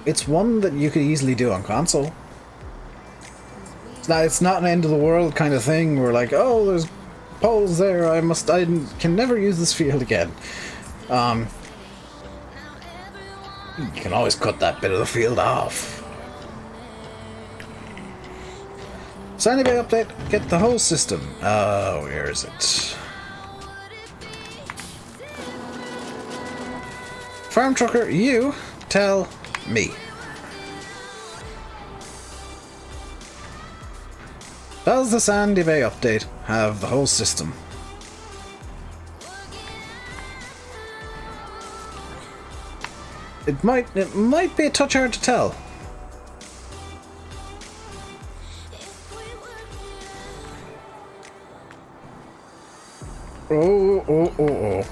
it's one that you could easily do on console. It's not an end of the world kind of thing where like, oh, there's poles there, I can never use this field again. You can always cut that bit of the field off. Sandy Bay update, get the whole system. Where is it? Farm Trucker, you tell me. Does the Sandy Bay update have the whole system? It might be a touch hard to tell. Oh.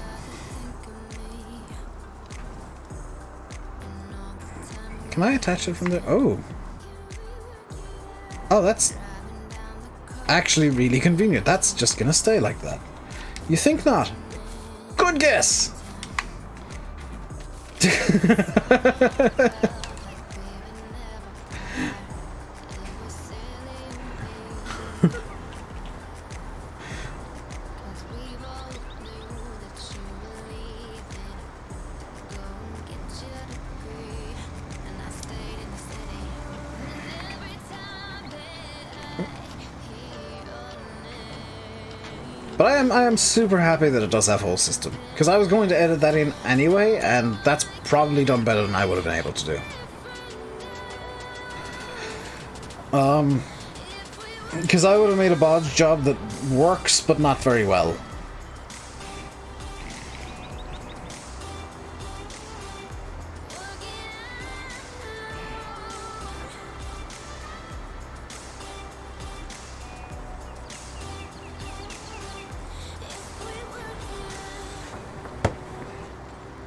Can I attach it from there? Oh. Oh, that's actually really convenient. That's just gonna stay like that. You think not? Good guess! But I am super happy that it does have whole system, because I was going to edit that in anyway, and that's probably done better than I would have been able to do. Because I would have made a bodge job that works, but not very well.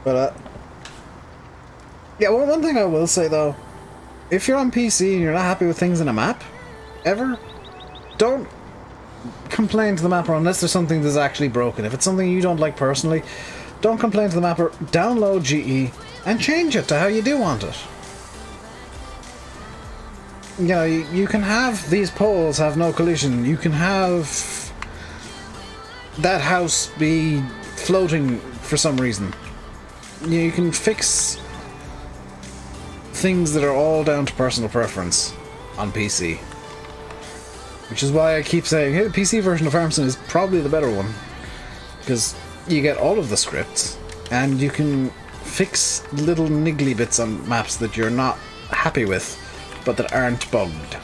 But, yeah, one thing I will say, though, if you're on PC and you're not happy with things in a map, ever, don't complain to the mapper unless there's something that's actually broken. If it's something you don't like personally, don't complain to the mapper, download GE, and change it to how you do want it. You know, you can have these poles have no collision, you can have that house be floating for some reason. You can fix things that are all down to personal preference on PC. Which is why I keep saying, hey, the PC version of FarmSim is probably the better one. Because you get all of the scripts, and you can fix little niggly bits on maps that you're not happy with, but that aren't bugged.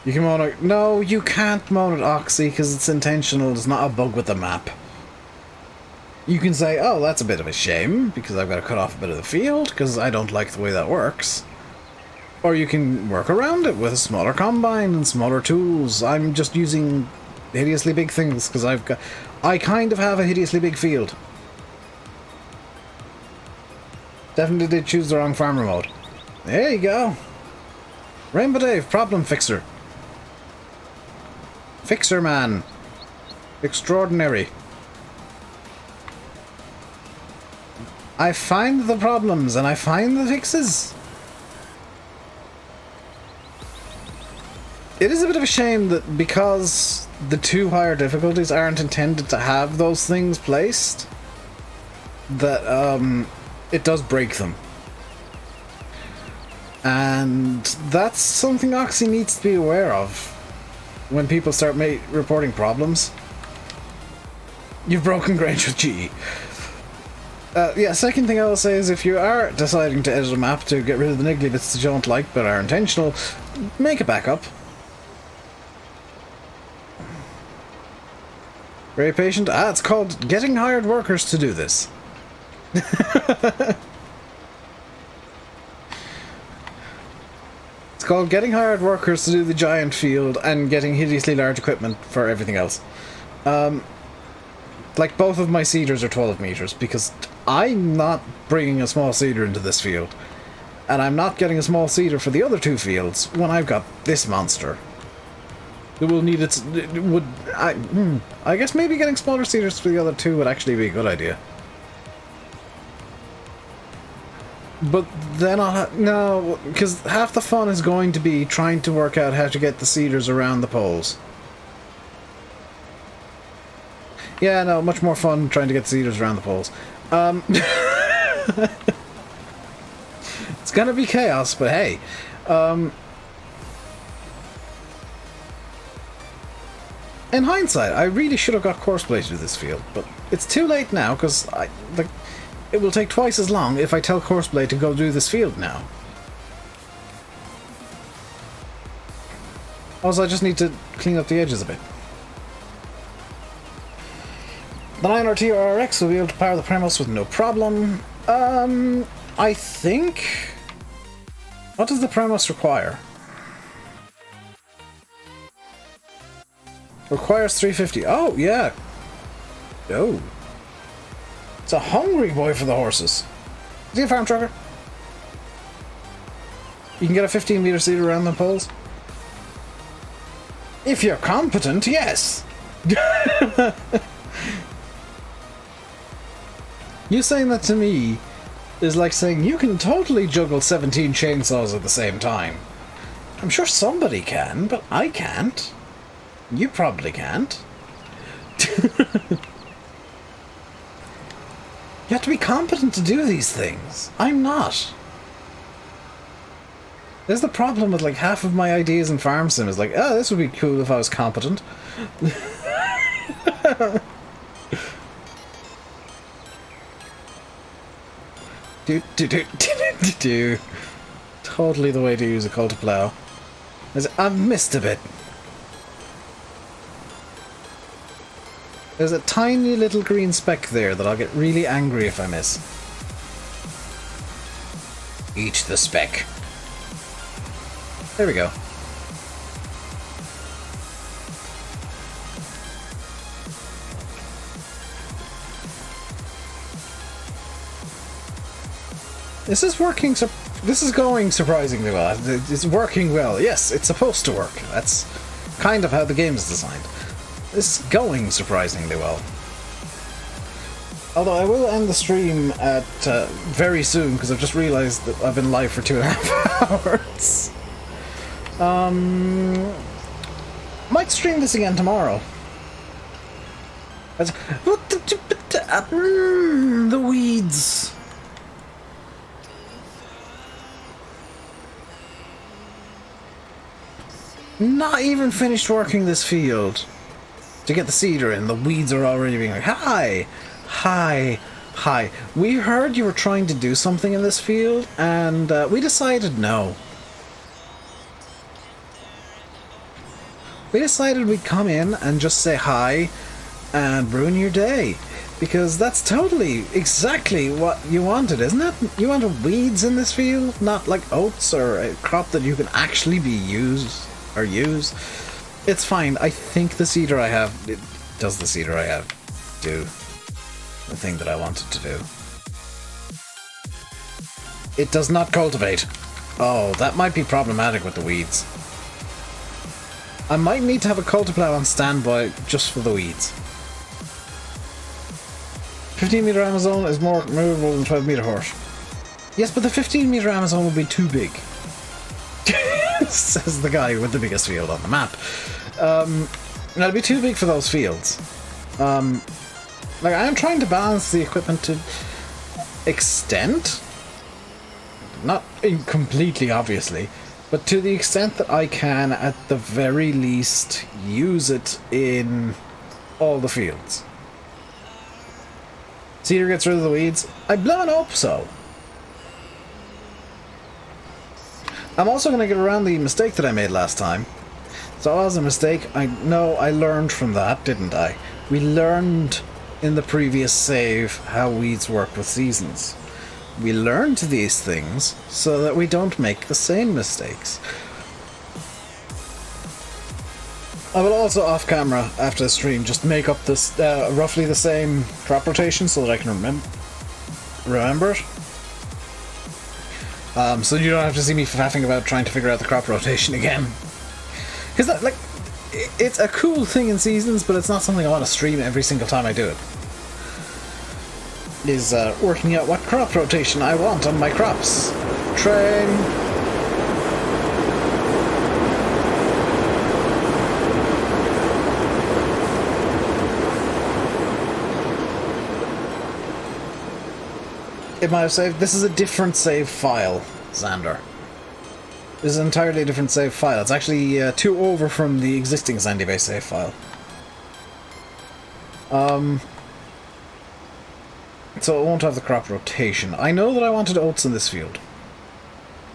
You can moan it. No, you can't moan at Oxy because it's intentional. It's not a bug with the map. You can say, oh, that's a bit of a shame because I've got to cut off a bit of the field because I don't like the way that works. Or you can work around it with a smaller combine and smaller tools. I'm just using hideously big things because I kind of have a hideously big field. Definitely did choose the wrong farmer mode. There you go. Rainbow Dave, problem fixer. Fixer man. Extraordinary. I find the problems and I find the fixes. It is a bit of a shame that because the two higher difficulties aren't intended to have those things placed, that it does break them. And that's something Oxy needs to be aware of when people start reporting problems. You've broken Grange with GE. Yeah, second thing I will say is if you are deciding to edit a map to get rid of the niggly bits that you don't like but are intentional, make a backup. Very patient. It's called getting hired workers to do this. It's called getting hired workers to do the giant field and getting hideously large equipment for everything else. Like, both of my seeders are 12 meters, because I'm not bringing a small seeder into this field. And I'm not getting a small seeder for the other two fields when I've got this monster. It will need its... It would... I guess maybe getting smaller seeders for the other two would actually be a good idea. But then I'll no, because half the fun is going to be trying to work out how to get the seeders around the poles. Yeah, no, much more fun trying to get seeders around the poles. It's gonna be chaos, but hey. In hindsight, I really should have got Courseplay to this field, but it's too late now, because it will take twice as long if I tell Courseplay to go do this field now. Also, I just need to clean up the edges a bit. The 9RT RX will be able to power the Premos with no problem. I think... What does the Premos require? Requires 350. Oh, yeah. Oh. It's a hungry boy for the horses. Is he a farm trucker? You can get a 15-meter seat around the poles? If you're competent, yes. You saying that to me is like saying you can totally juggle 17 chainsaws at the same time. I'm sure somebody can, but I can't. You probably can't. You have to be competent to do these things. I'm not. There's the problem with like half of my ideas in Farm Sim is like, oh, this would be cool if I was competent. Do. Totally the way to use a Cultiplow. I've missed a bit. There's a tiny little green speck there that I'll get really angry if I miss. Eat the speck. There we go. This is working. This is going surprisingly well. It's working well. Yes, it's supposed to work. That's kind of how the game is designed. This is going surprisingly well. Although I will end the stream at very soon because I've just realised that I've been live for 2.5 hours. Might stream this again tomorrow. The weeds. Not even finished working this field to get the seeder in. The weeds are already being like, hi, hi, hi. We heard you were trying to do something in this field, and we decided no. We decided we'd come in and just say hi and ruin your day. Because that's totally exactly what you wanted, isn't it? You wanted weeds in this field, not like oats or a crop that you can actually be used or use. It's fine. I think the seeder I have... Does the seeder I have do the thing that I wanted to do? It does not cultivate. Oh, that might be problematic with the weeds. I might need to have a Cultiplow on standby just for the weeds. 15-meter Amazon is more movable than 12-meter horse. Yes, but the 15-meter Amazon will be too big. Says the guy with the biggest field on the map. It'll be too big for those fields. Like, I'm trying to balance the equipment to extent. Not completely, obviously, but to the extent that I can, at the very least, use it in all the fields. Seeder gets rid of the weeds? I blooming hope so. I'm also going to get around the mistake that I made last time. So it was a mistake. I know I learned from that, didn't I? We learned in the previous save how weeds work with seasons. We learned these things so that we don't make the same mistakes. I will also off camera after the stream just make up this roughly the same crop rotation so that I can remember it. So you don't have to see me faffing about trying to figure out the crop rotation again. Because like, it's a cool thing in Seasons, but it's not something I want to stream every single time I do it. Is working out what crop rotation I want on my crops. Train. It might have saved. This is a different save file, Xander. This is an entirely different save file. It's actually 2 over from the existing Sandy Bay save file. So it won't have the crop rotation. I know that I wanted oats in this field.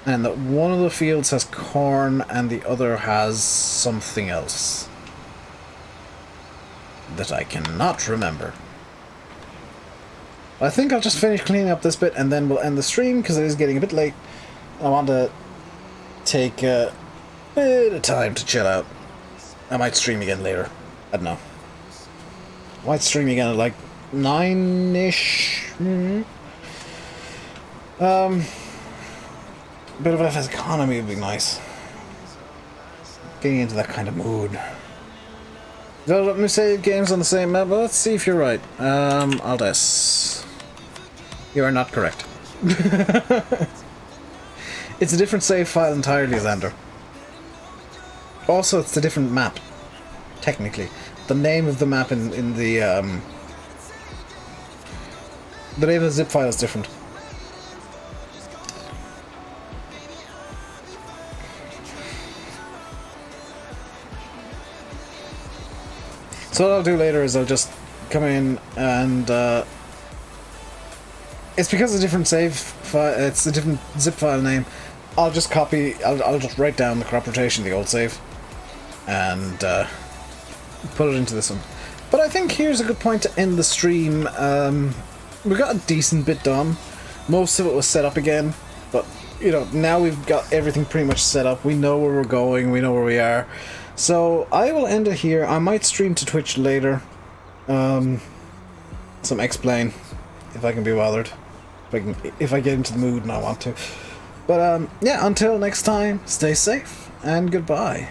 And that one of the fields has corn and the other has something else. That I cannot remember. I think I'll just finish cleaning up this bit and then we'll end the stream because it is getting a bit late. I want to take a bit of time to chill out. I might stream again later. I don't know. I might stream again at like 9-ish. Bit of FS economy would be nice. Getting into that kind of mood. Don't let me save games on the same map. Well, let's see if you're right. Aldes. You are not correct. It's a different save file entirely, Xander. Also, it's a different map. Technically. The name of the map in the name of the zip file is different. So what I'll do later is I'll just come in and it's because it's a different save file, it's a different zip file name. I'll just copy, I'll just write down the crop rotation, the old save, and put it into this one. But I think here's a good point to end the stream. We got a decent bit done. Most of it was set up again, but you know, now we've got everything pretty much set up. We know where we're going, we know where we are. So I will end it here. I might stream to Twitch later. Some X-Plane, if I can be bothered. If I get into the mood and I want to. But yeah, until next time, stay safe and goodbye.